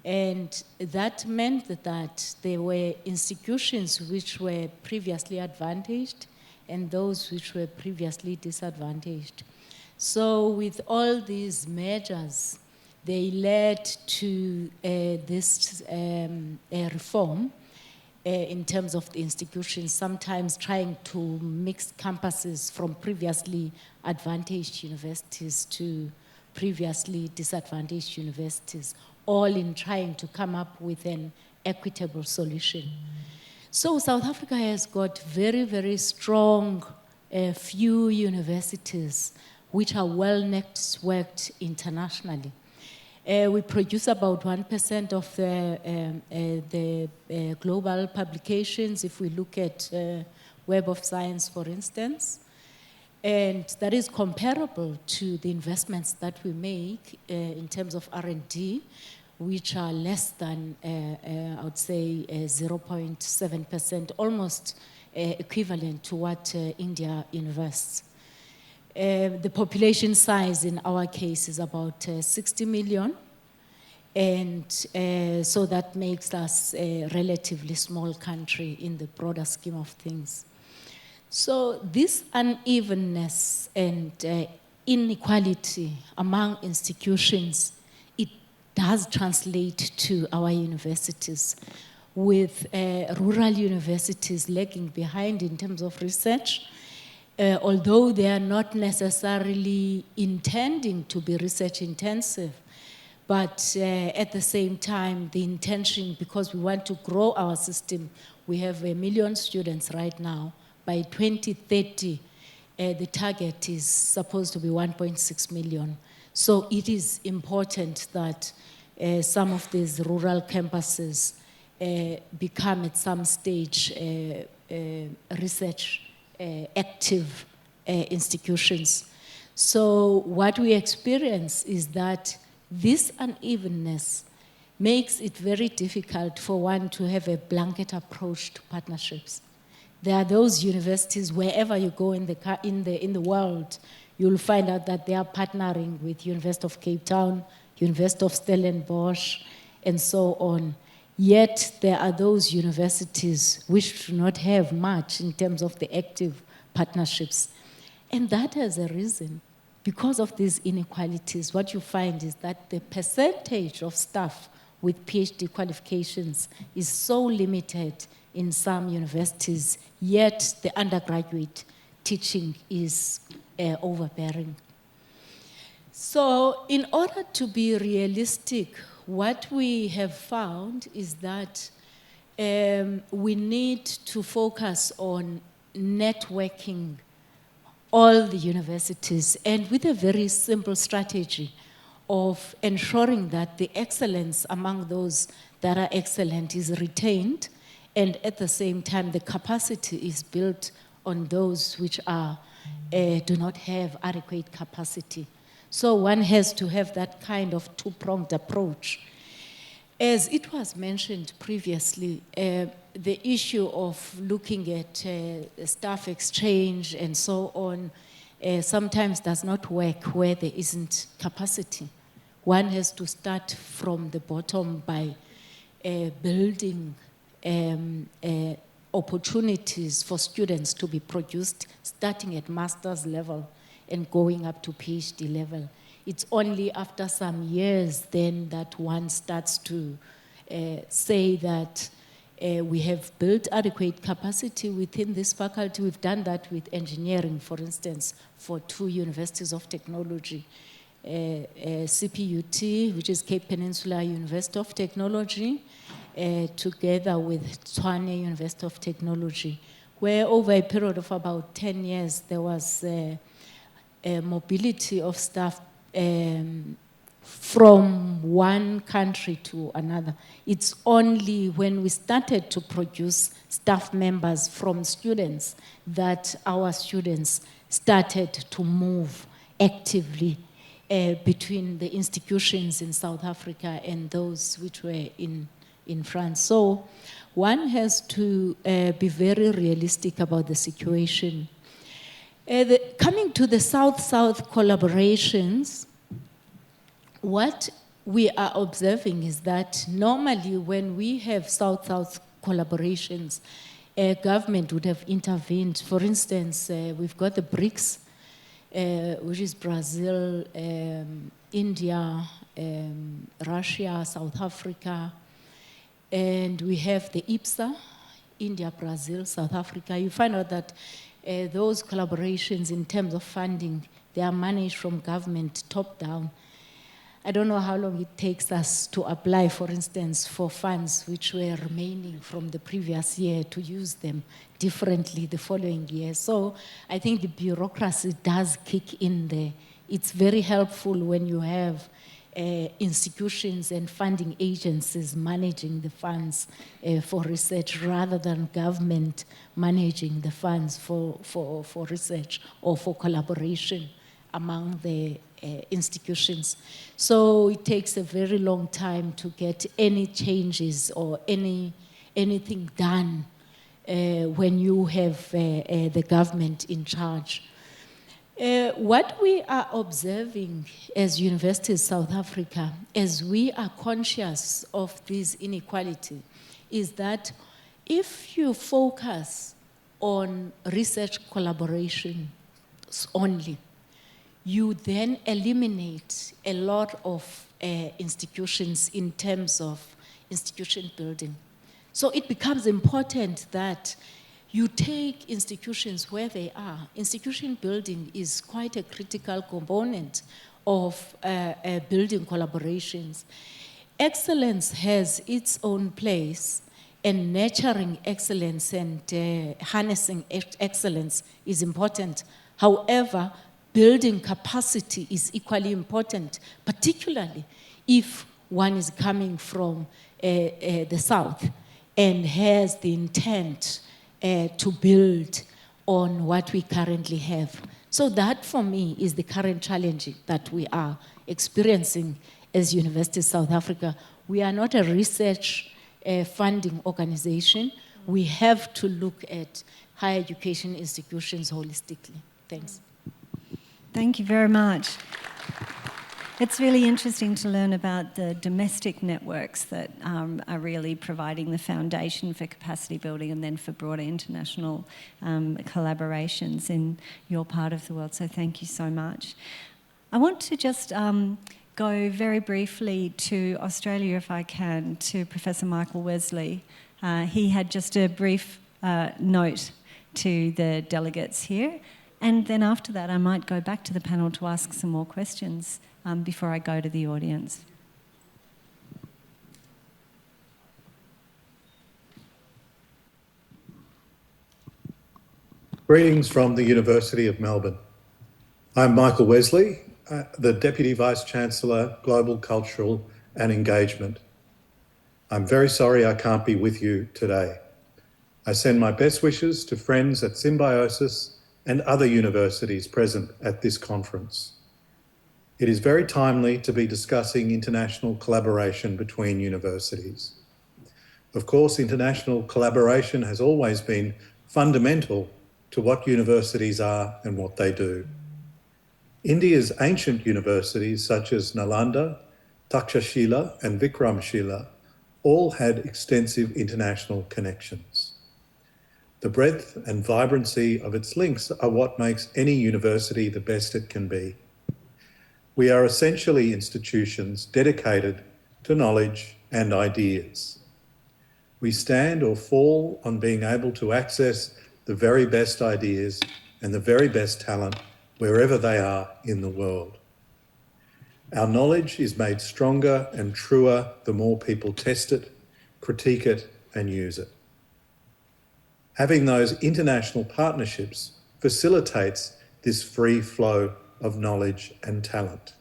and that meant that there were institutions which were previously advantaged and those which were previously disadvantaged. So with all these measures, they led to this reform in terms of the institutions, sometimes trying to mix campuses from previously advantaged universities to previously disadvantaged universities, all in trying to come up with an equitable solution. So South Africa has got very, very strong few universities which are well networked internationally. We produce about 1% of the global publications, if we look at Web of Science, for instance. And that is comparable to the investments that we make in terms of R&D, which are less than, I would say, 0.7%, almost equivalent to what India invests. The population size in our case is about 60 million, and so that makes us a relatively small country in the broader scheme of things. So this unevenness and inequality among institutions, it does translate to our universities, with rural universities lagging behind in terms of research. Although they are not necessarily intending to be research intensive, but at the same time, the intention, because we want to grow our system, we have 1 million students right now. By 2030, the target is supposed to be 1.6 million. So it is important that some of these rural campuses become at some stage research active institutions. So what we experience is that this unevenness makes it very difficult for one to have a blanket approach to partnerships. There are those universities, wherever you go in the world, you'll find out that they are partnering with University of Cape Town, University of Stellenbosch, and so on. Yet there are those universities which do not have much in terms of the active partnerships. And that has a reason. Because of these inequalities, what you find is that the percentage of staff with PhD qualifications is so limited in some universities, yet the undergraduate teaching is overbearing. So in order to be realistic, what we have found is that we need to focus on networking all the universities, and with a very simple strategy of ensuring that the excellence among those that are excellent is retained, and at the same time the capacity is built on those which are, do not have adequate capacity. So one has to have that kind of two-pronged approach. As it was mentioned previously, the issue of looking at staff exchange and so on sometimes does not work where there isn't capacity. One has to start from the bottom by building opportunities for students to be produced, starting at master's level and going up to PhD level. It's only after some years then that one starts to say that we have built adequate capacity within this faculty. We've done that with engineering, for instance, for 2 universities of technology. CPUT, which is Cape Peninsula University of Technology, together with Tshwane University of Technology, where over a period of about 10 years, there was a mobility of staff from one country to another. It's only when we started to produce staff members from students that our students started to move actively between the institutions in South Africa and those which were in France. So one has to be very realistic about the situation. Coming to the South-South collaborations, what we are observing is that normally when we have South-South collaborations, government would have intervened. For instance, we've got the BRICS, which is Brazil, India, Russia, South Africa, and we have the IPSA, India, Brazil, South Africa. You find out that those collaborations in terms of funding, they are managed from government top down. I don't know how long it takes us to apply, for instance, for funds which were remaining from the previous year to use them differently the following year. So I think the bureaucracy does kick in there. It's very helpful when you have institutions and funding agencies managing the funds for research rather than government managing the funds for research or for collaboration among the institutions. So it takes a very long time to get any changes or anything done when you have the government in charge. What we are observing as Universities South Africa, as we are conscious of this inequality, is that if you focus on research collaboration only, you then eliminate a lot of institutions in terms of institution building. So it becomes important that you take institutions where they are. Institution building is quite a critical component of building collaborations. Excellence has its own place, and nurturing excellence and harnessing excellence is important. However, building capacity is equally important, particularly if one is coming from the South and has the intent to build on what we currently have. So that, for me, is the current challenge that we are experiencing as University of South Africa. We are not a research funding organization. We have to look at higher education institutions holistically. Thanks. Thank you very much. It's really interesting to learn about the domestic networks that are really providing the foundation for capacity building and then for broader international collaborations in your part of the world. So thank you so much. I want to just go very briefly to Australia, if I can, to Professor Michael Wesley. He had just a brief note to the delegates here. And then after that, I might go back to the panel to ask some more questions before I go to the audience. Greetings from the University of Melbourne. I'm Michael Wesley, the Deputy Vice-Chancellor, Global Cultural and Engagement. I'm very sorry I can't be with you today. I send my best wishes to friends at Symbiosis and other universities present at this conference. it is very timely to be discussing international collaboration between universities. Of course, international collaboration has always been fundamental to what universities are and what they do. India's ancient universities such as Nalanda, Takshashila and Vikramshila all had extensive international connections. The breadth and vibrancy of its links are what makes any university the best it can be. We are essentially institutions dedicated to knowledge and ideas. We stand or fall on being able to access the very best ideas and the very best talent wherever they are in the world. Our knowledge is made stronger and truer the more people test it, critique it, and use it. Having those international partnerships facilitates this free flow of knowledge and talent.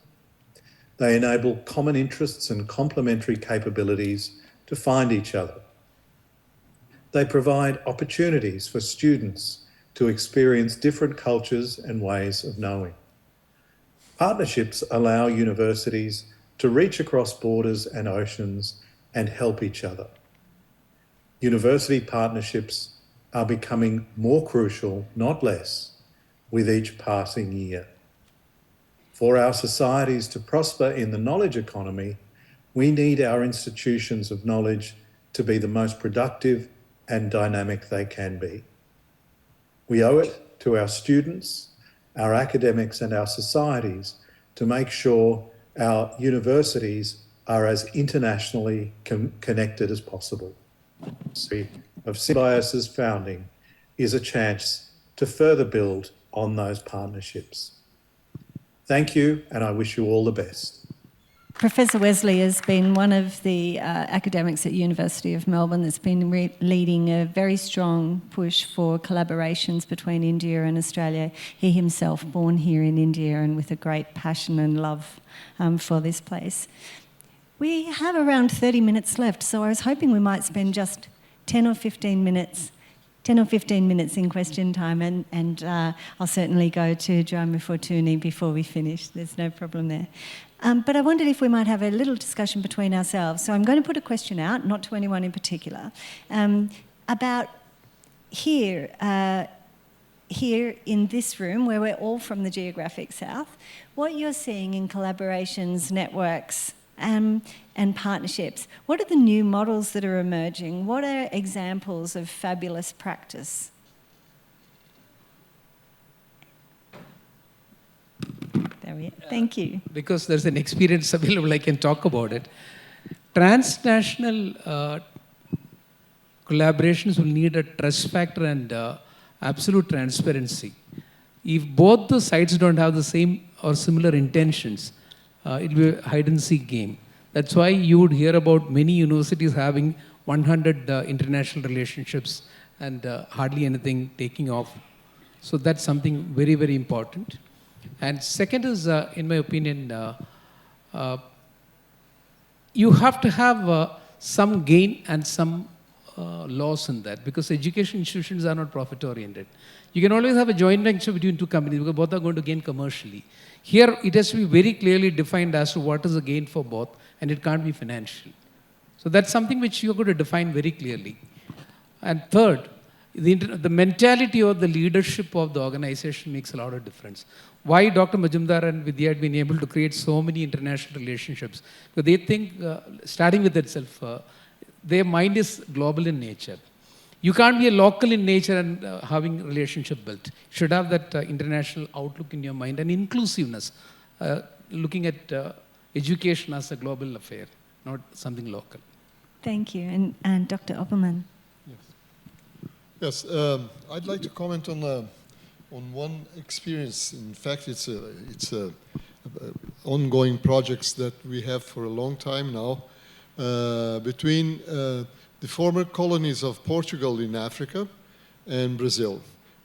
They enable common interests and complementary capabilities to find each other. They provide opportunities for students to experience different cultures and ways of knowing. Partnerships allow universities to reach across borders and oceans and help each other. University partnerships are becoming more crucial, not less, with each passing year. For our societies to prosper in the knowledge economy, we need our institutions of knowledge to be the most productive and dynamic they can be. We owe it to our students, our academics and our societies to make sure our universities are as internationally connected as possible. Of Symbiosis founding is a chance to further build on those partnerships. Thank you, and I wish you all the best. Professor Wesley has been one of the academics at University of Melbourne that's been leading a very strong push for collaborations between India and Australia. He himself born here in India and with a great passion and love for this place. We have around 30 minutes left, so I was hoping we might spend just 10 or 15 minutes in question time, and I'll certainly go to Joanne Fortuny before we finish. There's no problem there. But I wondered if we might have a little discussion between ourselves. So I'm going to put a question out, not to anyone in particular, about here in this room, where we're all from the geographic south, what you're seeing in collaborations, networks, and partnerships. What are the new models that are emerging? What are examples of fabulous practice? There we are. Thank you. Because there's an experience available, I can talk about it. Transnational collaborations will need a trust factor and absolute transparency. If both the sides don't have the same or similar intentions, it will be a hide-and-seek game. That's why you would hear about many universities having 100 international relationships and hardly anything taking off. So that's something very, very important. And second is, in my opinion, you have to have some gain and some loss in that, because education institutions are not profit-oriented. You can always have a joint venture between two companies because both are going to gain commercially. Here, it has to be very clearly defined as to what is the gain for both, and it can't be financial. So that's something which you're going to define very clearly. And third, the mentality or the leadership of the organization makes a lot of difference. Why Dr. Majumdar and Vidya had been able to create so many international relationships? Because they think, starting with itself, their mind is global in nature. You can't be a local in nature and having relationship built. You should have that international outlook in your mind and inclusiveness, looking at education as a global affair, not something local. Thank you. And Dr. Opperman. Yes, I'd like to comment on one experience. In fact, it's ongoing projects that we have for a long time now between the former colonies of Portugal in Africa and Brazil.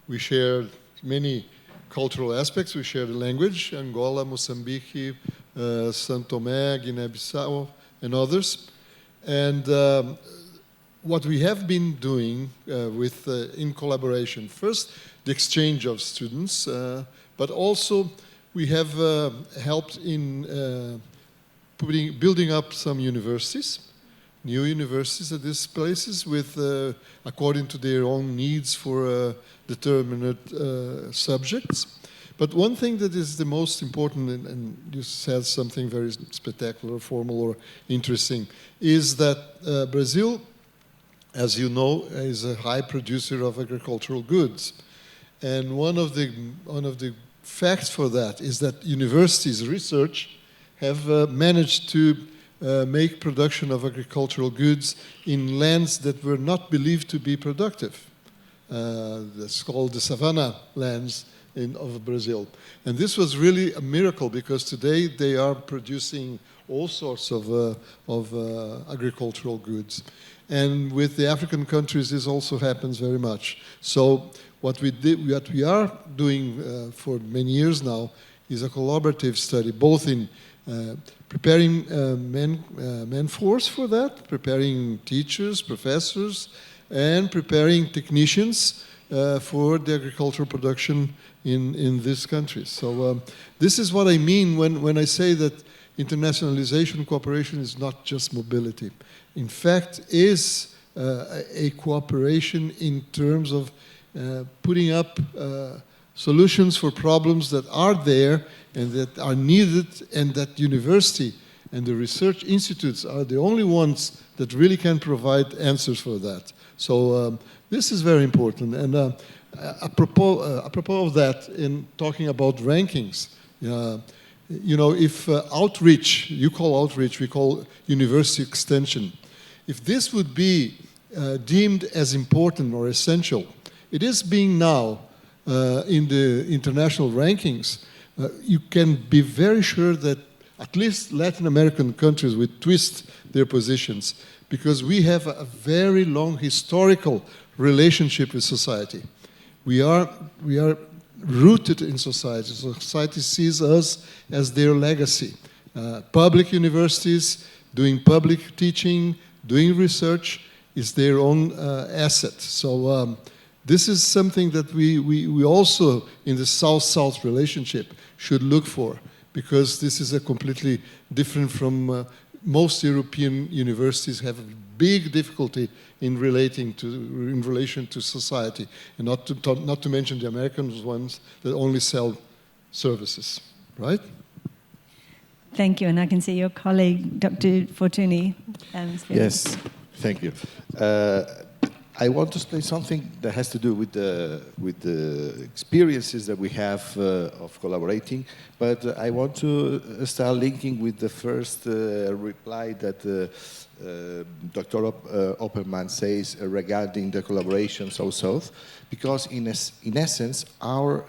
We share many cultural aspects. We share the language, Angola, Mozambique, São Tomé, Guiné-Bissau, and others. And what we have been doing in collaboration, first, the exchange of students, but also we have helped in building up some universities, new universities at these places with, according to their own needs for determined subjects. But one thing that is the most important, and you said something very spectacular, formal, or interesting, is that Brazil, as you know, is a high producer of agricultural goods. And one of the facts for that is that universities' research have managed to make production of agricultural goods in lands that were not believed to be productive. That's called the savanna lands of Brazil. And this was really a miracle because today they are producing all sorts of agricultural goods. And with the African countries, this also happens very much. So what we are doing for many years now is a collaborative study, both in preparing men force for that, preparing teachers, professors, and preparing technicians for the agricultural production in these countries. So this is what I mean when I say that internationalization cooperation is not just mobility. In fact, is a cooperation in terms of putting up solutions for problems that are there and that are needed, and that university and the research institutes are the only ones that really can provide answers for that. So this is very important. And apropos of that, in talking about rankings, you know, if outreach, you call outreach, we call university extension. If this would be deemed as important or essential, it is being now in the international rankings. You can be very sure that at least Latin American countries would twist their positions because we have a very long historical relationship with society. We are rooted in society. Society sees us as their legacy. Public universities, doing public teaching, doing research is their own asset. So this is something that we also, in the South-South relationship, should look for, because this is a completely different from most European universities have a big difficulty in relation to society, and not to mention the American ones that only sell services, right? Thank you, and I can see your colleague, Dr. Fortuny. Yes, thank you. I want to explain something that has to do with the experiences that we have of collaborating, but I want to start linking with the first reply that Dr. Opperman says regarding the collaboration South-South, because in essence, our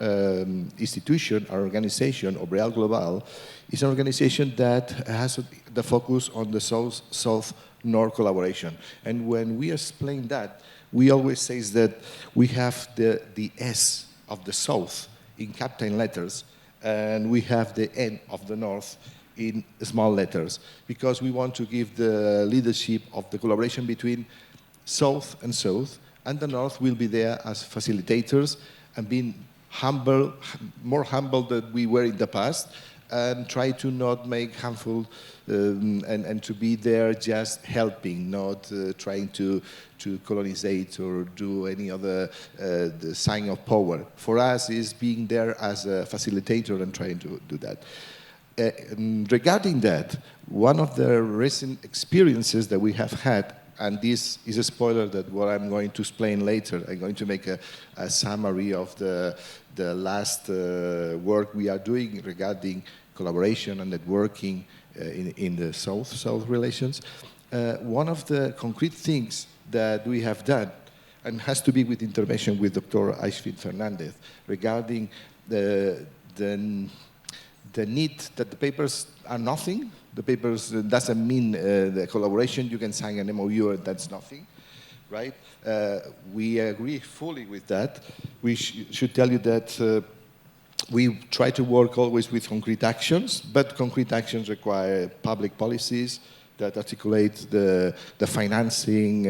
institution, our organization, Obreal Global, is an organization that has the focus on the South-North collaboration. And when we explain that, we always say that we have the S of the South in capital letters, and we have the N of the North in small letters, because we want to give the leadership of the collaboration between South, and the North will be there as facilitators and being humble, more humble than we were in the past, and try to not make harmful and to be there just helping, not trying to colonize or do any other the sign of power. For us, is being there as a facilitator and trying to do that. Regarding that, one of the recent experiences that we have had, and this is a spoiler that what I'm going to explain later, I'm going to make a summary of the last work we are doing regarding collaboration and networking in the South-South relations. One of the concrete things that we have done, and has to be with intervention with Dr. Aishwin Fernandez, regarding the need that the papers are nothing. The papers doesn't mean the collaboration. You can sign an MOU and that's nothing, right? We agree fully with that. We should tell you that we try to work always with concrete actions, but concrete actions require public policies, that articulate the financing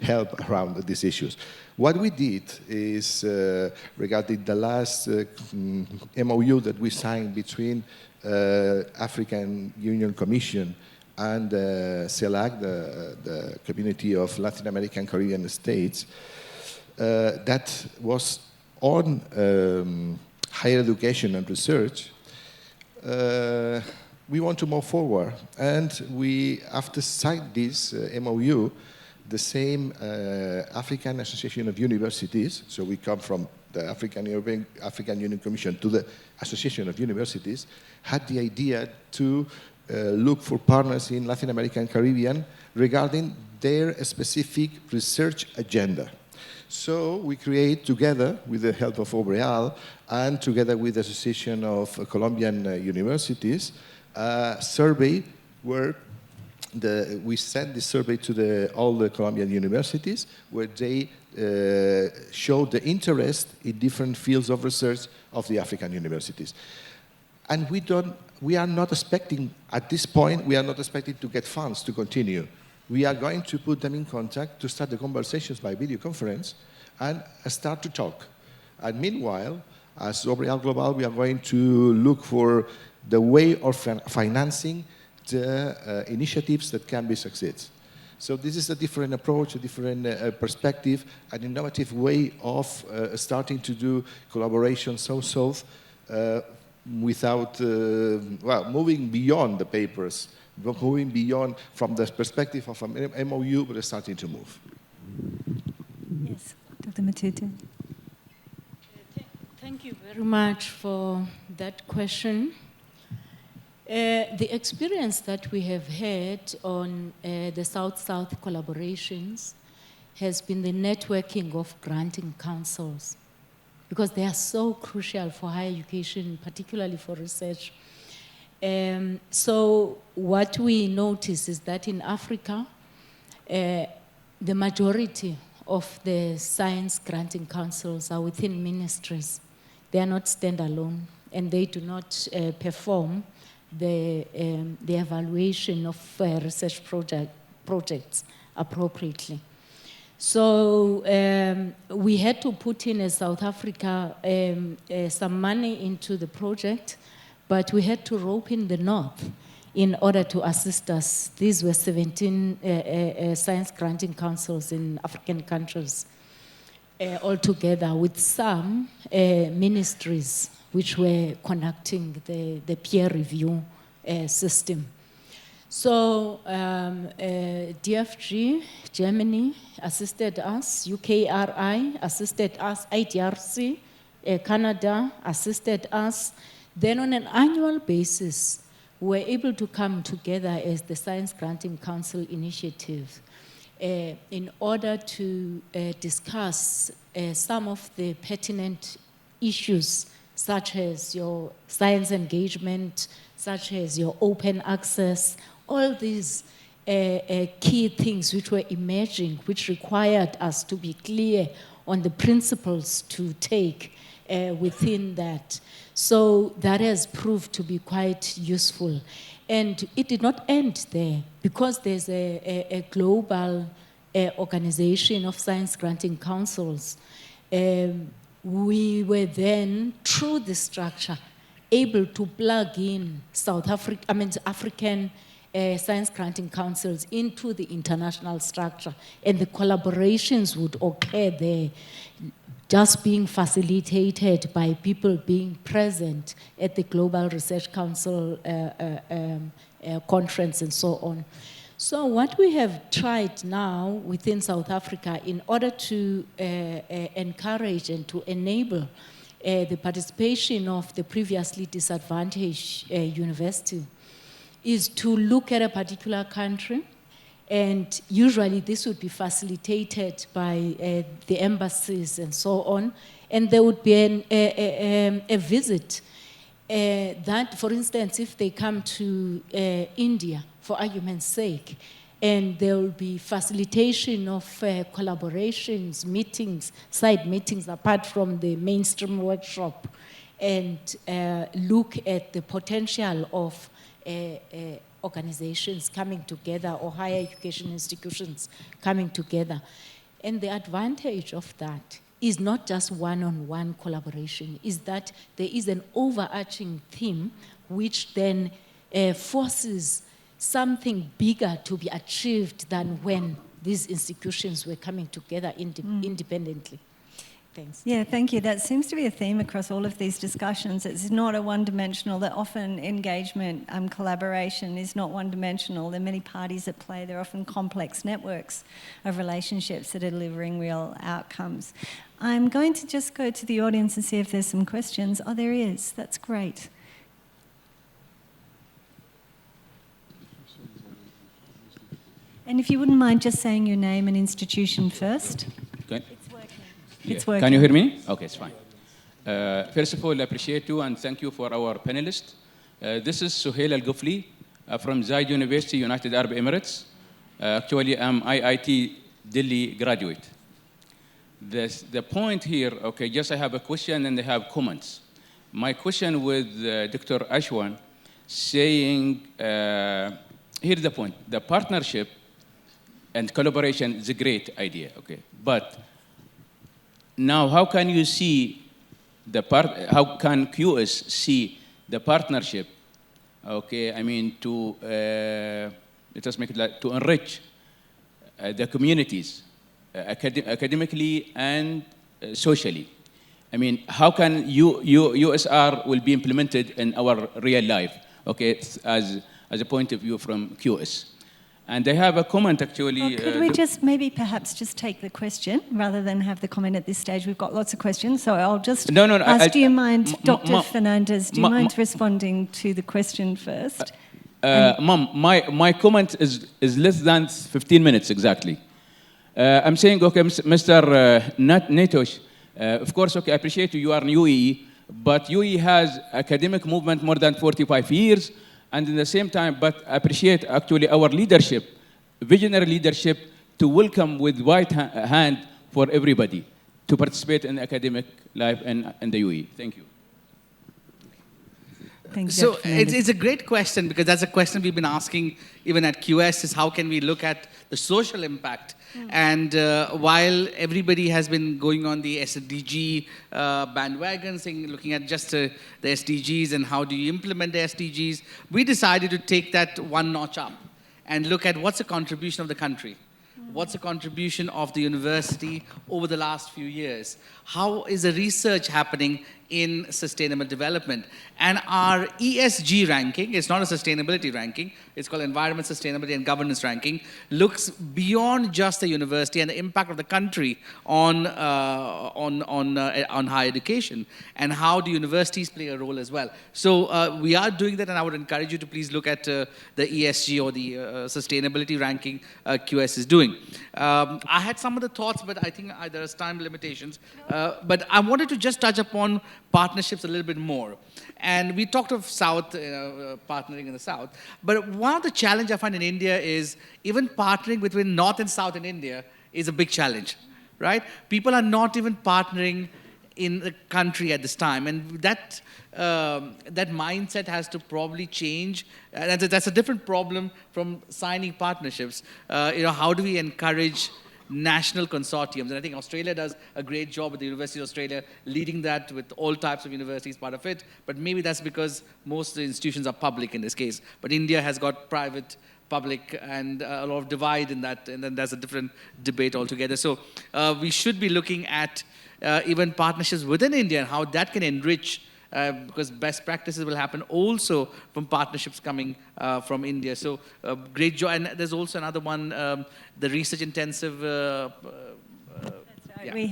help around these issues. What we did is, regarding the last MOU that we signed between African Union Commission and CELAC, the Community of Latin American Caribbean States, that was on higher education and research. We want to move forward, and we, after signing this MOU, the same African Association of Universities, so we come from the African Union Commission to the Association of Universities, had the idea to look for partners in Latin America and Caribbean regarding their specific research agenda. So we create, together with the help of Obreal and together with the Association of Colombian Universities, a survey where we sent the survey to all the Colombian universities, where they showed the interest in different fields of research of the African universities. And we are not expecting, at this point, we are not expecting to get funds to continue. We are going to put them in contact to start the conversations by video conference and start to talk. And meanwhile, as Obreal Global, we are going to look for the way of financing the initiatives that can be success. So this is a different approach, a different perspective, an innovative way of starting to do collaboration so without, well, moving beyond the papers, but moving beyond from the perspective of an MOU, but starting to move. Yes, Dr. Matute. Thank you very much for that question. The experience that we have had on the South-South collaborations has been the networking of granting councils, because they are so crucial for higher education, particularly for research. So what we notice is that in Africa, the majority of the science granting councils are within ministries. They are not standalone, and they do not perform the evaluation of research projects appropriately. So we had to put in, as South Africa, some money into the project, but we had to rope in the North in order to assist us. These were 17 science granting councils in African countries altogether, with some ministries which were conducting the peer review system. So DFG, Germany, assisted us, UKRI assisted us, IDRC, Canada assisted us. Then on an annual basis, we were able to come together as the Science Granting Council Initiative in order to discuss some of the pertinent issues, such as your science engagement, such as your open access, all these key things which were emerging, which required us to be clear on the principles to take within that. So that has proved to be quite useful. And it did not end there, because there's a global organization of science granting councils. We were then, through the structure, able to plug in African science granting councils into the international structure, and the collaborations would occur there, just being facilitated by people being present at the Global Research Council conference and so on. So what we have tried now within South Africa, in order to encourage and to enable the participation of the previously disadvantaged university, is to look at a particular country, and usually this would be facilitated by the embassies and so on, and there would be a visit that, for instance, if they come to India, for argument's sake, and there will be facilitation of collaborations, meetings, side meetings, apart from the mainstream workshop, and look at the potential of organizations coming together or higher education institutions coming together. And the advantage of that is not just one-on-one collaboration, is that there is an overarching theme which then forces something bigger to be achieved than when these institutions were coming together independently. Thanks. Yeah, thank you. That seems to be a theme across all of these discussions. It's not a one-dimensional, that often engagement, collaboration is not one-dimensional. There are many parties at play. They're often complex networks of relationships that are delivering real outcomes. I'm going to just go to the audience and see if there's some questions. Oh, there is. That's great. And if you wouldn't mind just saying your name and institution first. Okay. It's working. Can you hear me? Okay, it's fine. First of all, I appreciate you and thank you for our panelists. This is Suhail Al-Ghufli from Zaid University, United Arab Emirates. Actually, I'm IIT Delhi graduate. The point here, okay, just I have a question and I have comments. My question with Dr. Ashwan saying, here's the point, the partnership and collaboration is a great idea, okay, but now, how can you see how can QS see the partnership, okay, I mean, to, let us make it like, to enrich the communities academically and socially? I mean, how can USR will be implemented in our real life, okay, as a point of view from QS? And I have a comment actually. Well, could we just maybe perhaps just take the question rather than have the comment at this stage? We've got lots of questions, so I'll just ask, do you mind, Dr. Fernandez, do you mind responding to the question first? Ma'am, my comment is less than 15 minutes exactly. I'm saying, okay, Mr. Natosh, of course, okay, I appreciate you are in UAE, but UAE has academic movement more than 45 years. And in the same time, but I appreciate actually our leadership, visionary leadership, to welcome with wide hand for everybody to participate in academic life in the UAE. Thank you. Thank you. So it's a great question, because that's a question we've been asking even at QS, is how can we look at the social impact? And while everybody has been going on the SDG bandwagon, looking at just the SDGs and how do you implement the SDGs, we decided to take that one notch up and look at what's the contribution of the country. What's the contribution of the university over the last few years? How is the research happening in sustainable development? And our ESG ranking, it's not a sustainability ranking, it's called Environment, Sustainability and Governance ranking, looks beyond just the university and the impact of the country on higher education, and how do universities play a role as well. So we are doing that, and I would encourage you to please look at the ESG or the sustainability ranking QS is doing. I had some of the thoughts, but I think there's time limitations. But I wanted to just touch upon partnerships a little bit more. And we talked of South, partnering in the South. But one of the challenges I find in India is even partnering between North and South in India is a big challenge, right? People are not even partnering in the country at this time. And that mindset has to probably change. That's a different problem from signing partnerships. How do we encourage national consortiums? And I think Australia does a great job with the University of Australia, leading that with all types of universities part of it. But maybe that's because most of the institutions are public in this case. But India has got private, public, and a lot of divide in that. And then there's a different debate altogether. So we should be looking at even partnerships within India and how that can enrich, because best practices will happen also from partnerships coming from India. So great job. And there's also another one, the research intensive. Yeah. We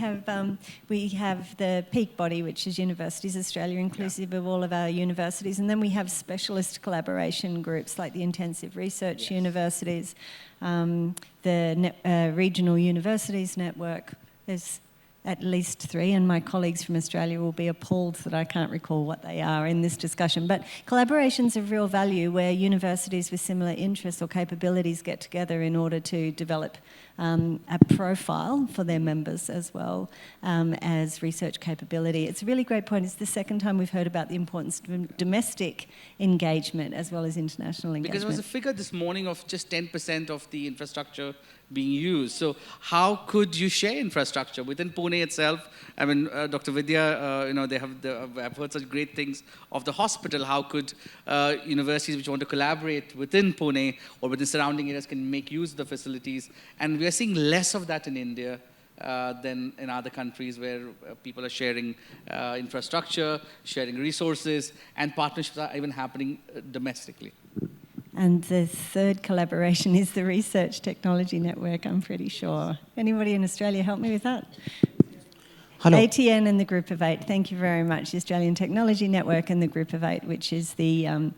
have the peak body, which is Universities Australia, inclusive of all of our universities. And then we have specialist collaboration groups like the Intensive Research Universities, the Regional Universities Network. There's at least 3, and my colleagues from Australia will be appalled that I can't recall what they are in this discussion. But collaborations of real value where universities with similar interests or capabilities get together in order to develop a profile for their members as well as research capability. It's a really great point. It's the second time we've heard about the importance of domestic engagement as well as international engagement. Because there was a figure this morning of just 10% of the infrastructure being used. So how could you share infrastructure within Pune itself? I mean, Dr. Vidya, I've heard such great things of the hospital. How could universities which want to collaborate within Pune or within surrounding areas can make use of the facilities? And we are seeing less of that in India than in other countries where people are sharing infrastructure, sharing resources, and partnerships are even happening domestically. And the third collaboration is the Research Technology Network, I'm pretty sure. Anybody in Australia help me with that? Hello. ATN and the Group of 8, thank you very much. The Australian Technology Network and the Group of 8, which is the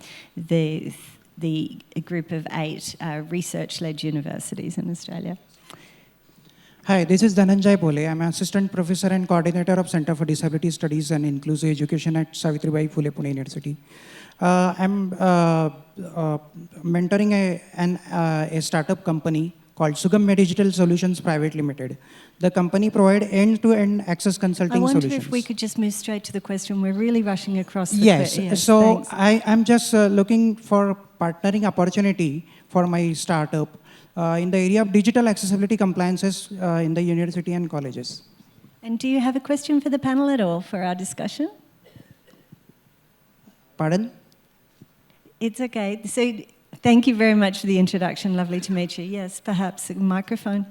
Group of 8 research-led universities in Australia. Hi, this is Dhananjay Bole. I'm an assistant professor and coordinator of Center for Disability Studies and Inclusive Education at Savitribai Phule Pune University. I'm mentoring a startup company called Sugam Digital Solutions Private Limited. The company provides end-to-end access consulting solutions. I wonder if we could just move straight to the question. We're really rushing across the Yes, so thanks. I'm just looking for partnering opportunity for my startup in the area of digital accessibility compliances in the university and colleges. And do you have a question for the panel at all for our discussion? Pardon? It's okay. So thank you very much for the introduction. Lovely to meet you. Yes, perhaps a microphone.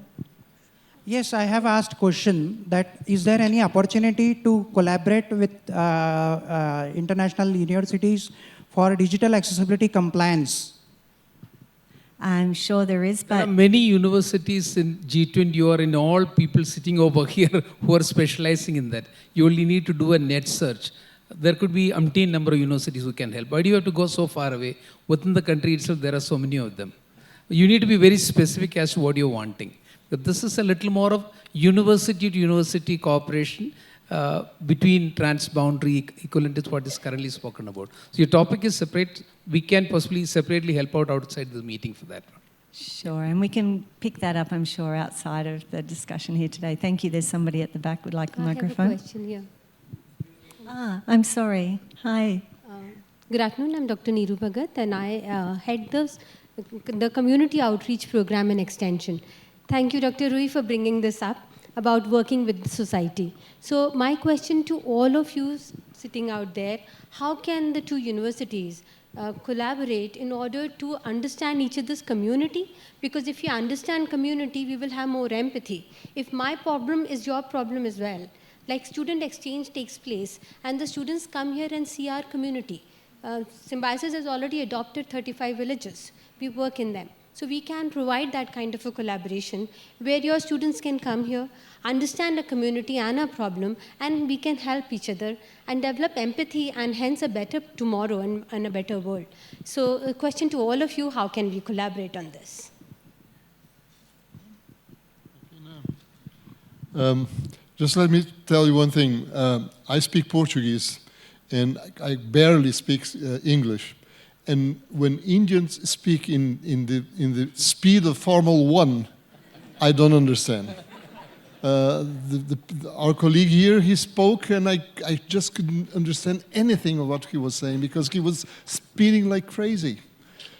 Yes, I have asked question that is there any opportunity to collaborate with international universities for digital accessibility compliance? I'm sure there is, but... There are many universities in G20 or in all people sitting over here who are specializing in that. You only need to do a net search. There could be umpteen number of universities who can help. Why do you have to go so far away? Within the country itself, there are so many of them. You need to be very specific as to what you're wanting. But this is a little more of university to university cooperation between transboundary equivalent is what is currently spoken about. So your topic is separate. We can possibly separately help out outside the meeting for that one. Sure, and we can pick that up, I'm sure, outside of the discussion here today. Thank you. There's somebody at the back who would like the microphone. I have a question here. I'm sorry. Hi. Good afternoon. I'm Dr. Neeru Bhagat, and I head the Community Outreach Program and Extension. Thank you, Dr. Rui, for bringing this up about working with the society. So my question to all of you sitting out there, how can the two universities collaborate in order to understand each other's community? Because if you understand community, we will have more empathy. If my problem is your problem as well, like student exchange takes place, and the students come here and see our community. Symbiosis has already adopted 35 villages. We work in them. So we can provide that kind of a collaboration where your students can come here, understand a community and a problem, and we can help each other and develop empathy and hence a better tomorrow and a better world. So a question to all of you, how can we collaborate on this? Just let me tell you one thing. I speak Portuguese, and I barely speak English. And when Indians speak in the speed of Formula 1, I don't understand. Our colleague here, he spoke, and I just couldn't understand anything of what he was saying because he was speeding like crazy.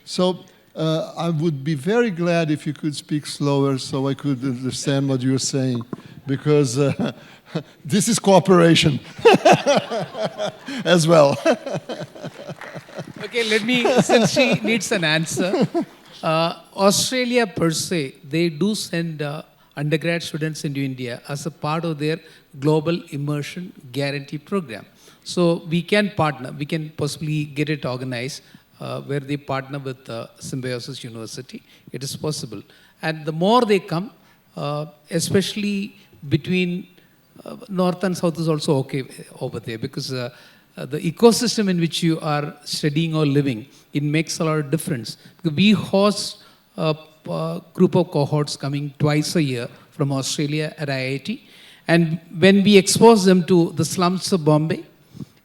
So I would be very glad if you could speak slower so I could understand what you were saying, because this is cooperation as well. Okay, since she needs an answer, Australia per se, they do send undergrad students into India as a part of their global immersion guarantee program. So we can partner, we can possibly get it organized where they partner with Symbiosis University. It is possible. And the more they come, especially between North and South is also okay over there, because the ecosystem in which you are studying or living, it makes a lot of difference. We host a group of cohorts coming twice a year from Australia at IIT, And when we expose them to the slums of Bombay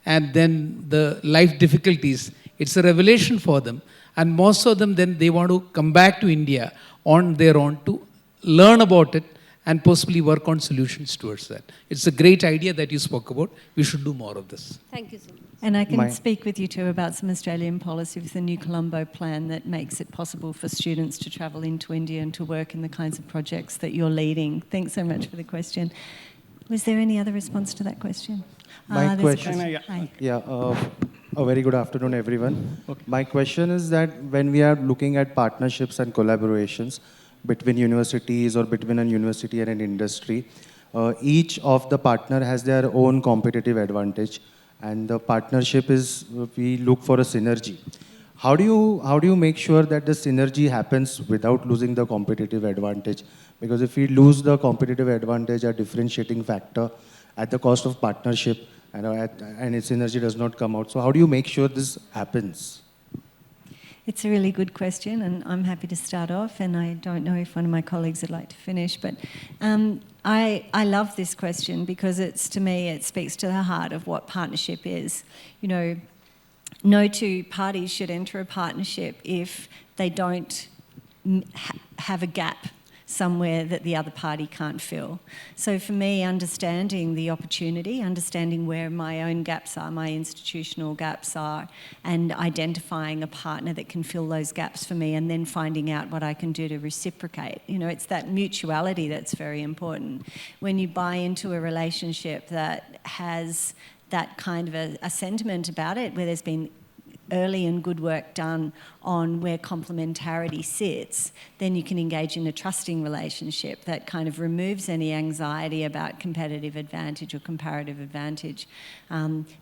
and then the life difficulties, it's a revelation for them. And most of them then they want to come back to India on their own to learn about it and possibly work on solutions towards that. It's a great idea that you spoke about. We should do more of this. Thank you so much. And I can speak with you too about some Australian policy with the new Colombo plan that makes it possible for students to travel into India and to work in the kinds of projects that you're leading. Thanks so much for the question. Was there any other response to that question? My there's a question, a very good afternoon, everyone. My question is that when we are looking at partnerships and collaborations between universities or between a university and an industry, each of the partner has their own competitive advantage, and the partnership is, we look for a synergy. How do you make sure that the synergy happens without losing the competitive advantage? Because if we lose the competitive advantage, a differentiating factor at the cost of partnership, and its synergy does not come out. So how do you make sure this happens? It's a really good question, and I'm happy to start off, and I don't know if one of my colleagues would like to finish, but I love this question because to me, it speaks to the heart of what partnership is. You know, no two parties should enter a partnership if they don't have a gap somewhere that the other party can't fill. So for me, understanding the opportunity, understanding where my own gaps are, my institutional gaps are, and identifying a partner that can fill those gaps for me, and then finding out what I can do to reciprocate. You know, it's that mutuality that's very important. When you buy into a relationship that has that kind of a sentiment about it, where there's been early and good work done on where complementarity sits, then you can engage in a trusting relationship that kind of removes any anxiety about competitive advantage or comparative advantage,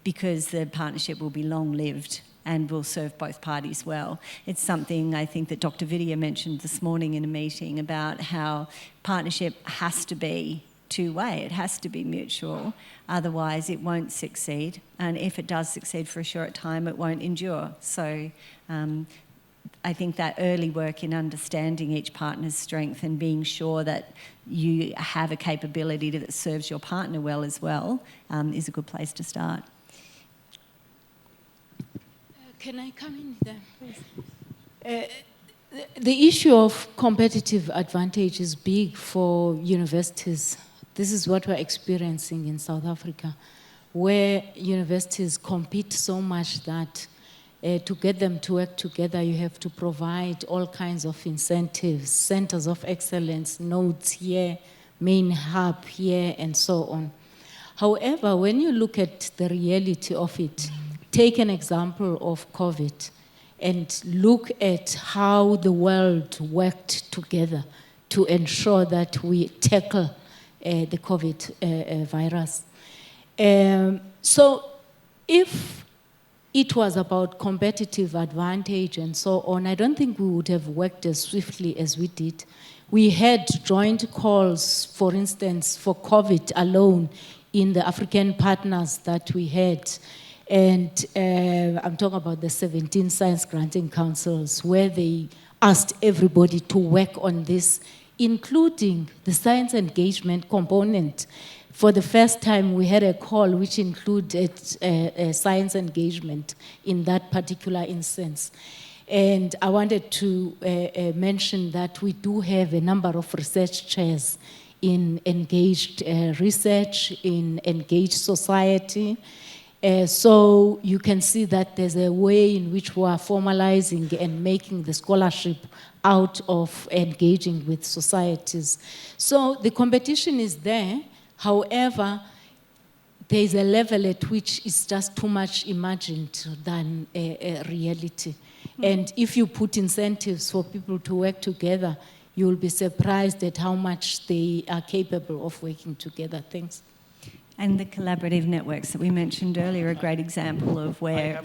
because the partnership will be long-lived and will serve both parties well. It's something I think that Dr. Vidya mentioned this morning in a meeting about how partnership has to be two-way. It has to be mutual, otherwise it won't succeed. And if it does succeed for a short time, it won't endure. So I think that early work in understanding each partner's strength and being sure that you have a capability that serves your partner well as well is a good place to start. Can I come in there, please? The issue of competitive advantage is big for universities. This is what we're experiencing in South Africa, where universities compete so much that to get them to work together, you have to provide all kinds of incentives, centers of excellence, nodes here, main hub here, and so on. However, when you look at the reality of it, take an example of COVID and look at how the world worked together to ensure that we tackle the COVID virus. So if it was about competitive advantage and so on, I don't think we would have worked as swiftly as we did. We had joint calls, for instance, for COVID alone in the African partners that we had. And I'm talking about the 17 science granting councils, where they asked everybody to work on this, including the science engagement component. For the first time, we had a call which included science engagement in that particular instance. And I wanted to mention that we do have a number of research chairs in engaged research, in engaged society. So you can see that there's a way in which we are formalizing and making the scholarship out of engaging with societies. So the competition is there. However, there's a level at which it's just too much imagined than a reality. And if you put incentives for people to work together, you'll be surprised at how much they are capable of working together. Thanks. And the collaborative networks that we mentioned earlier are a great example of where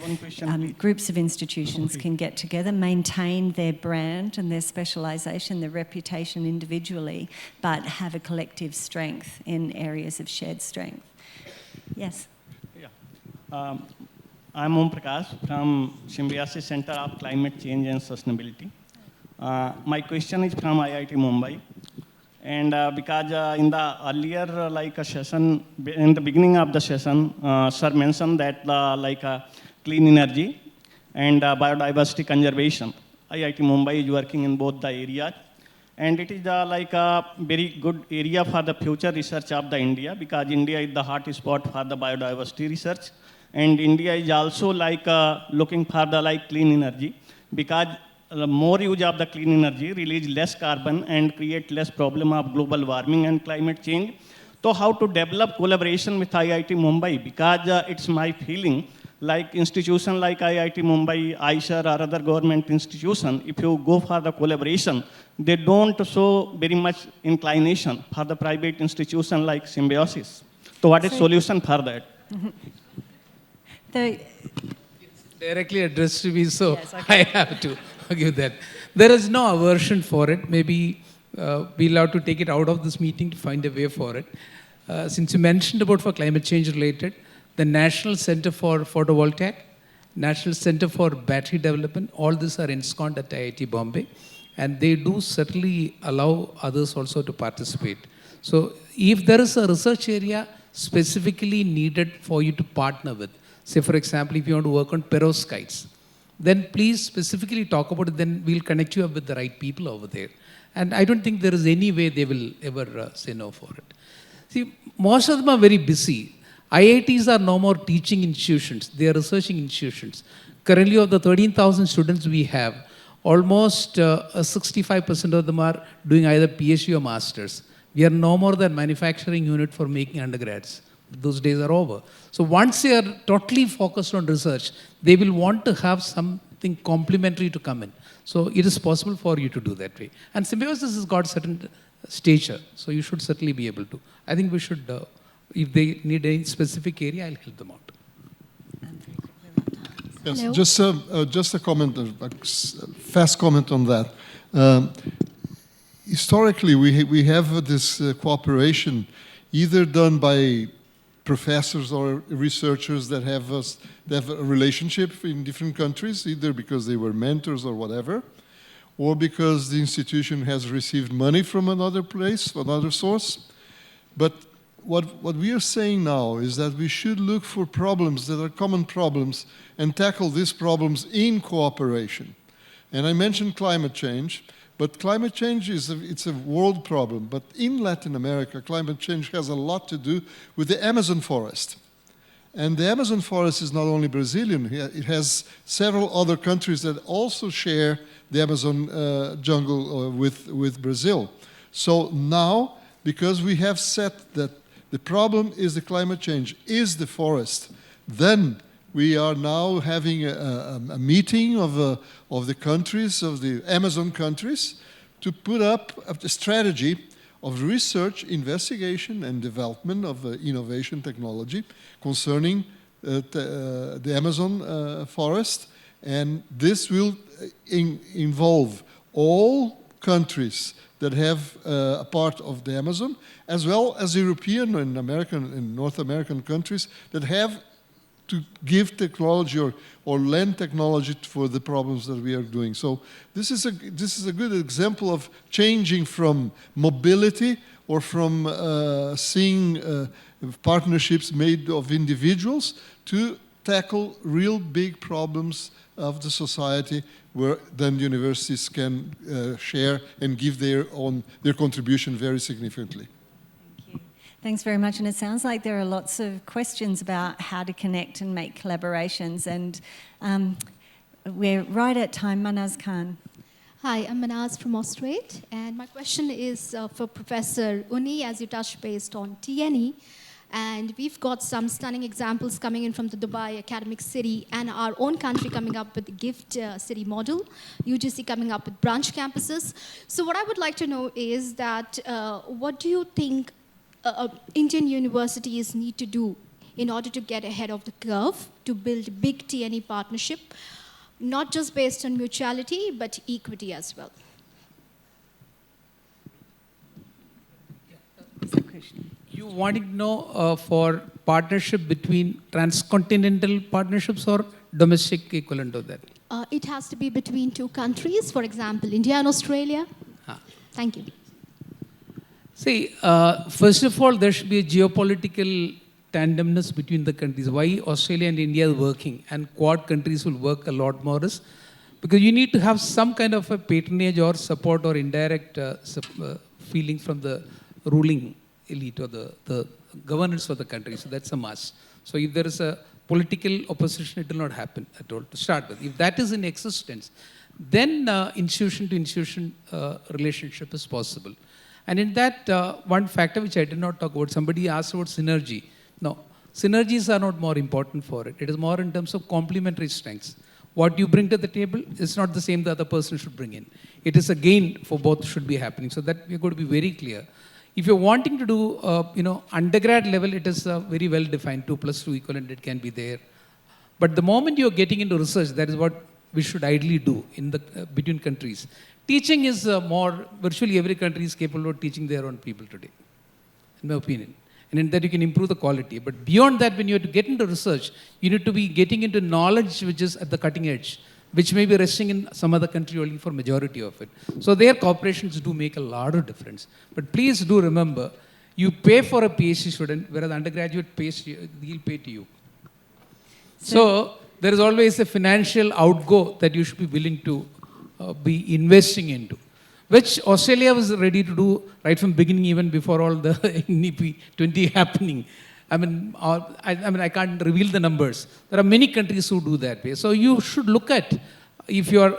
groups of institutions can get together, maintain their brand and their specialisation, their reputation individually, but have a collective strength in areas of shared strength. Yes? Yeah. I'm Om Prakash from Symbiosis Center of Climate Change and Sustainability. My question is from IIT Mumbai. And because in the earlier session, in the beginning of the session, sir mentioned that clean energy and biodiversity conservation. IIT Mumbai is working in both the areas. And it is a very good area for the future research of the India, because India is the hot spot for the biodiversity research. And India is also looking for the clean energy, because more use of the clean energy release less carbon and create less problem of global warming and climate change. So how to develop collaboration with IIT Mumbai? Because it's my feeling, like institution like IIT Mumbai, ISER or other government institution, if you go for the collaboration, they don't show very much inclination for the private institution like Symbiosis. So what is solution for that? Directly addressed to me, so yes, okay. I have to give that. There is no aversion for it. Maybe we'll have to take it out of this meeting to find a way for it. Since you mentioned about for climate change related, the National Center for Photovoltaic, National Center for Battery Development, all these are ensconced at IIT Bombay, and they do certainly allow others also to participate. So if there is a research area specifically needed for you to partner with, say for example, if you want to work on perovskites, then please specifically talk about it, then we'll connect you up with the right people over there. And I don't think there is any way they will ever say no for it. See, most of them are very busy. IITs are no more teaching institutions, they are researching institutions. Currently of the 13,000 students we have, almost 65% of them are doing either PhD or masters. We are no more than manufacturing unit for making undergrads. Those days are over. So once they are totally focused on research, they will want to have something complementary to come in. So it is possible for you to do that way. And Symbiosis has got certain stature, so you should certainly be able to. I think we should, if they need any specific area, I'll help them out. Yes, just a comment, a fast comment on that. Historically, we have this cooperation either done by professors or researchers that have a relationship in different countries, either because they were mentors or whatever, or because the institution has received money from another place, another source. But what we are saying now is that we should look for problems that are common problems and tackle these problems in cooperation. And I mentioned climate change, but climate change it's a world problem. But in Latin America, climate change has a lot to do with the Amazon forest. And the Amazon forest is not only Brazilian, it has several other countries that also share the Amazon jungle with Brazil. So now, because we have set that the problem is the climate change, is the forest, then we are now having a meeting of the countries, of the Amazon countries, to put up a strategy of research, investigation, and development of innovation technology concerning the Amazon forest. And this will involve all countries that have a part of the Amazon, as well as European and American and North American countries that have to give technology or lend technology for the problems that we are doing. So this is a good example of changing from mobility or from seeing partnerships made of individuals to tackle real big problems of the society, where then universities can share and give their contribution very significantly. Thanks very much. And it sounds like there are lots of questions about how to connect and make collaborations. And we're right at time. Manaz Khan. Hi, I'm Manaz from Austrade. And my question is for Professor Uni, as you touched based on TNE. And we've got some stunning examples coming in from the Dubai Academic City and our own country coming up with the Gift City model, UGC coming up with branch campuses. So what I would like to know is that what do you think Indian universities need to do in order to get ahead of the curve to build big TNE partnership, not just based on mutuality, but equity as well? You wanting to know for partnership between transcontinental partnerships or domestic equivalent of that? It has to be between two countries, for example, India and Australia. Thank you. See, first of all, there should be a geopolitical tandemness between the countries. Why Australia and India are working and Quad countries will work a lot more is because you need to have some kind of a patronage or support or indirect feeling from the ruling elite or the governance of the country. So that's a must. So if there is a political opposition, it will not happen at all to start with. If that is in existence, then institution to institution relationship is possible. And in that, one factor which I did not talk about, somebody asked about synergy. No, synergies are not more important for it. It is more in terms of complementary strengths. What you bring to the table is not the same the other person should bring in. It is a gain for both should be happening. So that we're going to be very clear. If you're wanting to do, undergrad level, it is very well defined, 2 + 2 equivalent, it can be there. But the moment you're getting into research, that is what we should ideally do in the between countries. Teaching is virtually every country is capable of teaching their own people today, in my opinion. And in that you can improve the quality. But beyond that, when you have to get into research, you need to be getting into knowledge which is at the cutting edge, which may be resting in some other country only for majority of it. So their corporations do make a lot of difference. But please do remember, you pay for a PhD student, whereas the undergraduate pays, he'll pay to you. So there is always a financial outgo that you should be willing to be investing into, which Australia was ready to do right from beginning, even before all the Uni20 happening. I can't reveal the numbers. There are many countries who do that way. So you should look at, if you are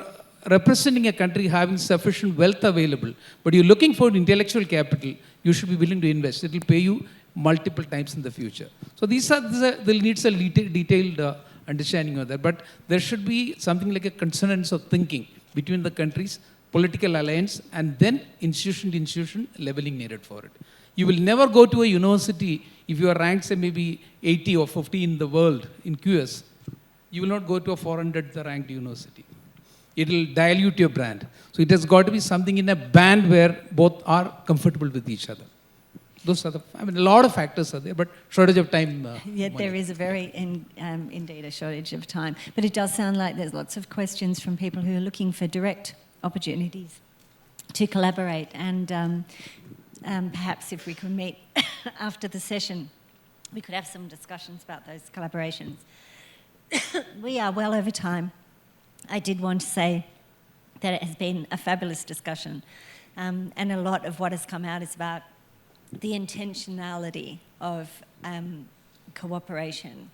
representing a country having sufficient wealth available, but you're looking for intellectual capital, you should be willing to invest. It will pay you multiple times in the future. So there needs a detailed understanding of that. But there should be something like a consonance of thinking between the countries, political alliance, and then institution to institution leveling needed for it. You will never go to a university if you are ranked, say, maybe 80 or 50 in the world in QS. You will not go to a 400th ranked university. It will dilute your brand. So it has got to be something in a band where both are comfortable with each other. Those are a lot of factors are there, but shortage of time. There is indeed a shortage of time. But it does sound like there's lots of questions from people who are looking for direct opportunities to collaborate. And perhaps if we could meet after the session, we could have some discussions about those collaborations. We are well over time. I did want to say that it has been a fabulous discussion. And a lot of what has come out is about the intentionality of cooperation,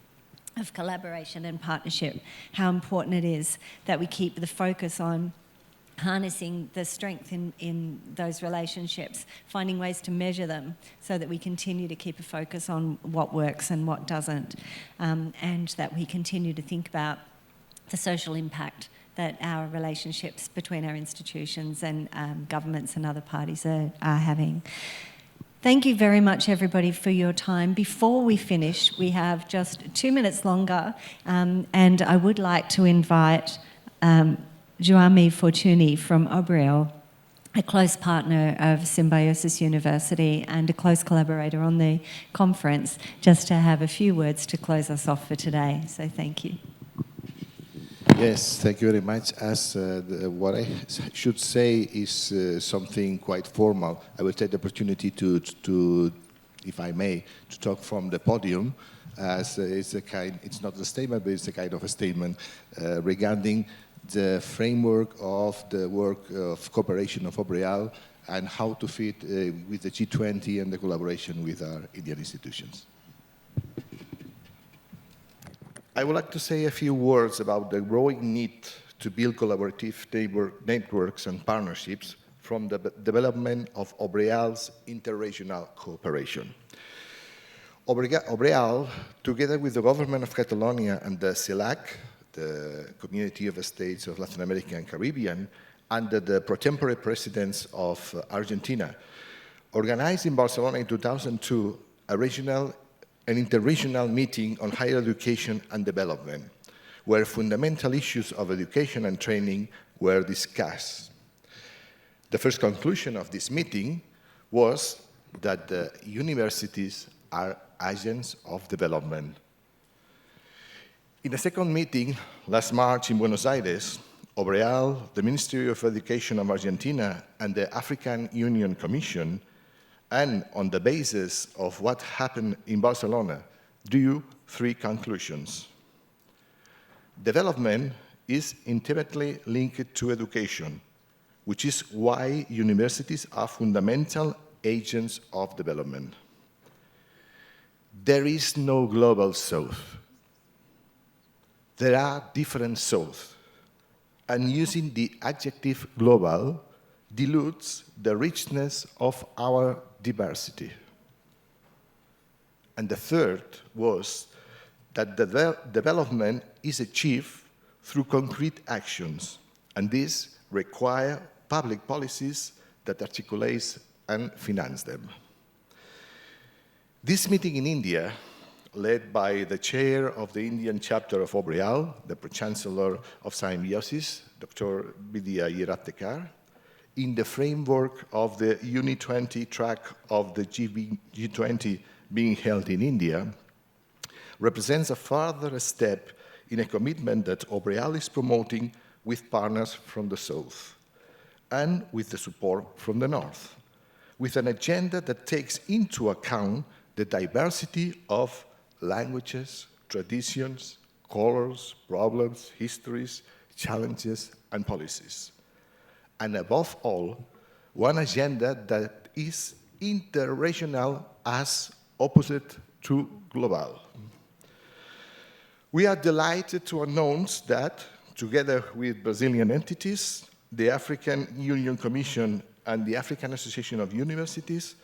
of collaboration and partnership, how important it is that we keep the focus on harnessing the strength in those relationships, finding ways to measure them so that we continue to keep a focus on what works and what doesn't, and that we continue to think about the social impact that our relationships between our institutions and governments and other parties are having. Thank you very much, everybody, for your time. Before we finish, we have just 2 minutes longer, and I would like to invite Joami Fortuny from Obriel, a close partner of Symbiosis University and a close collaborator on the conference, just to have a few words to close us off for today. So thank you. Yes, thank you very much. As what I should say is something quite formal, I will take the opportunity to, if I may, to talk from the podium, as it's not a statement, but it's a kind of a statement regarding the framework of the work of cooperation of Obrial and how to fit with the G20 and the collaboration with our Indian institutions. I would like to say a few words about the growing need to build collaborative networks and partnerships from the development of Obrial's interregional cooperation. Obrial, together with the government of Catalonia and the CELAC, the Community of States of Latin America and Caribbean, under the pro tempore presidents of Argentina, organized in Barcelona in 2002 an interregional meeting on higher education and development, where fundamental issues of education and training were discussed. The first conclusion of this meeting was that the universities are agents of development. In a second meeting last March in Buenos Aires, Obrial, the Ministry of Education of Argentina, and the African Union Commission And on the basis of what happened in Barcelona, drew three conclusions. Development is intimately linked to education, which is why universities are fundamental agents of development. There is no global south. There are different souths, and using the adjective global dilutes the richness of our diversity. And the third was that development is achieved through concrete actions, and these require public policies that articulate and finance them. This meeting in India, led by the chair of the Indian chapter of Obreal, the Pro-Chancellor of Symbiosis, Dr. Vidya Yeravtekar, in the framework of the Uni20 track of the G20 being held in India, represents a further step in a commitment that Obreal is promoting with partners from the South and with the support from the North, with an agenda that takes into account the diversity of languages, traditions, colors, problems, histories, challenges, and policies. And above all, one agenda that is interregional as opposite to global. We are delighted to announce that, together with Brazilian entities, the African Union Commission and the African Association of Universities,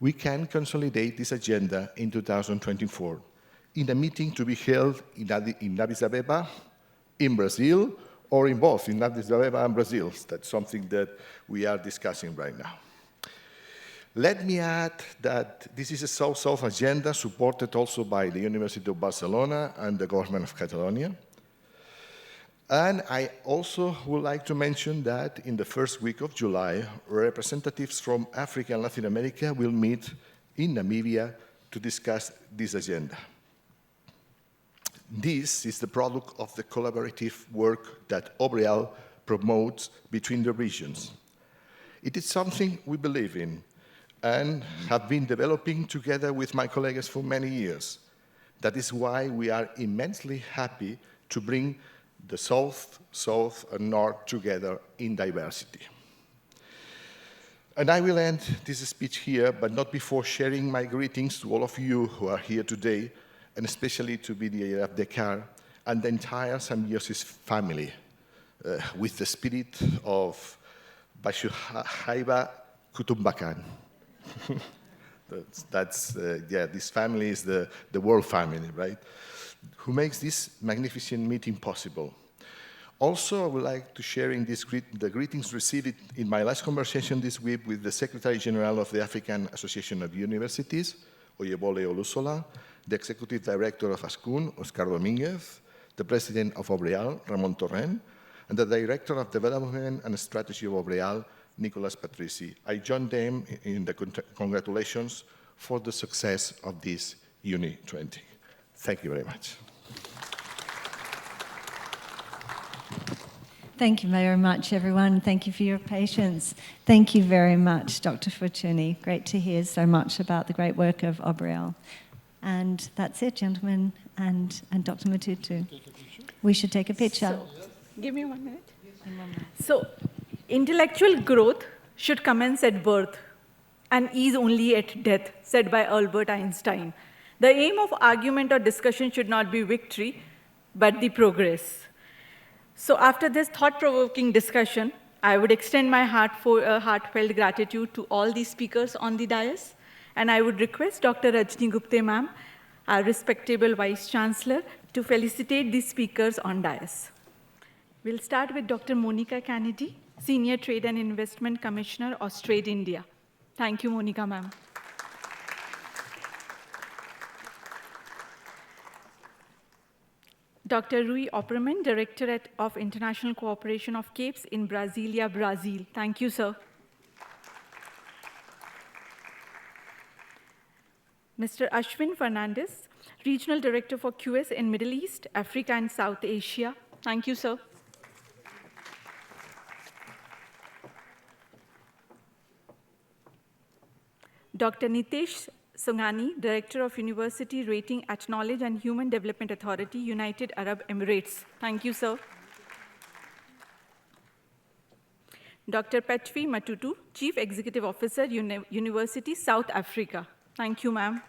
we can consolidate this agenda in 2024 in a meeting to be held in Addis Ababa, in Brazil, or in both, in Addis Ababa and Brazil. That's something that we are discussing right now. Let me add that this is a South-South agenda supported also by the University of Barcelona and the government of Catalonia. And I also would like to mention that in the first week of July, representatives from Africa and Latin America will meet in Namibia to discuss this agenda. This is the product of the collaborative work that Obreal promotes between the regions. It is something we believe in and have been developing together with my colleagues for many years. That is why we are immensely happy to bring the South, and North together in diversity. And I will end this speech here, but not before sharing my greetings to all of you who are here today, and especially to Vidya Yeravtekar and the entire Symbiosis family, with the spirit of Bashuhaiba Kutumbakan. This family is the world family, right? Who makes this magnificent meeting possible. Also, I would like to share in this the greetings received in my last conversation this week with the Secretary General of the African Association of Universities, Oyebole Olusola, the Executive Director of ASCUN, Oscar Dominguez, the President of Obreal, Ramon Torrent, and the Director of Development and Strategy of Obreal, Nicolas Patrici. I join them in the congratulations for the success of this Uni20. Thank you very much. Thank you very much, everyone. Thank you for your patience. Thank you very much, Dr. Fortuny. Great to hear so much about the great work of Obreal. And that's it, gentlemen, and Dr. Matutu. We should take a picture. Give me 1 minute. So, intellectual growth should commence at birth and ease only at death, said by Albert Einstein. The aim of argument or discussion should not be victory, but the progress. So after this thought-provoking discussion, I would extend my heartfelt gratitude to all the speakers on the dais, and I would request Dr. Rajni Gupte ma'am, our respectable Vice-Chancellor, to felicitate the speakers on dais. We'll start with Dr. Monica Kennedy, Senior Trade and Investment Commissioner, Austrade India. Thank you, Monica ma'am. Dr. Rui Opperman, Director of International Cooperation of CAPES in Brasilia, Brazil. Thank you, sir. Mr. Ashwin Fernandez, Regional Director for QS in Middle East, Africa, and South Asia. Thank you, sir. Dr. Nitesh Sungani, Director of University Rating at Knowledge and Human Development Authority, United Arab Emirates. Thank you, sir. Dr. Petvi Matutu, Chief Executive Officer, University, South Africa. Thank you, ma'am.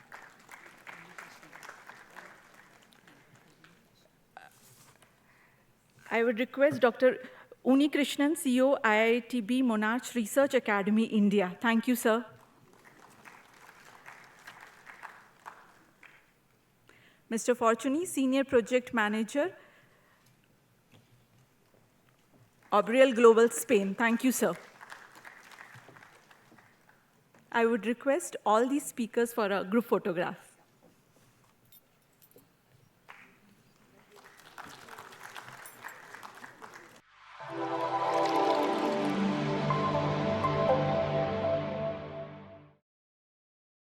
I would request Dr. Uni20, CEO, IITB Monash Research Academy, India. Thank you, sir. Mr. Fortuny, Senior Project Manager, Obriel Global, Spain. Thank you, sir. I would request all these speakers for a group photograph.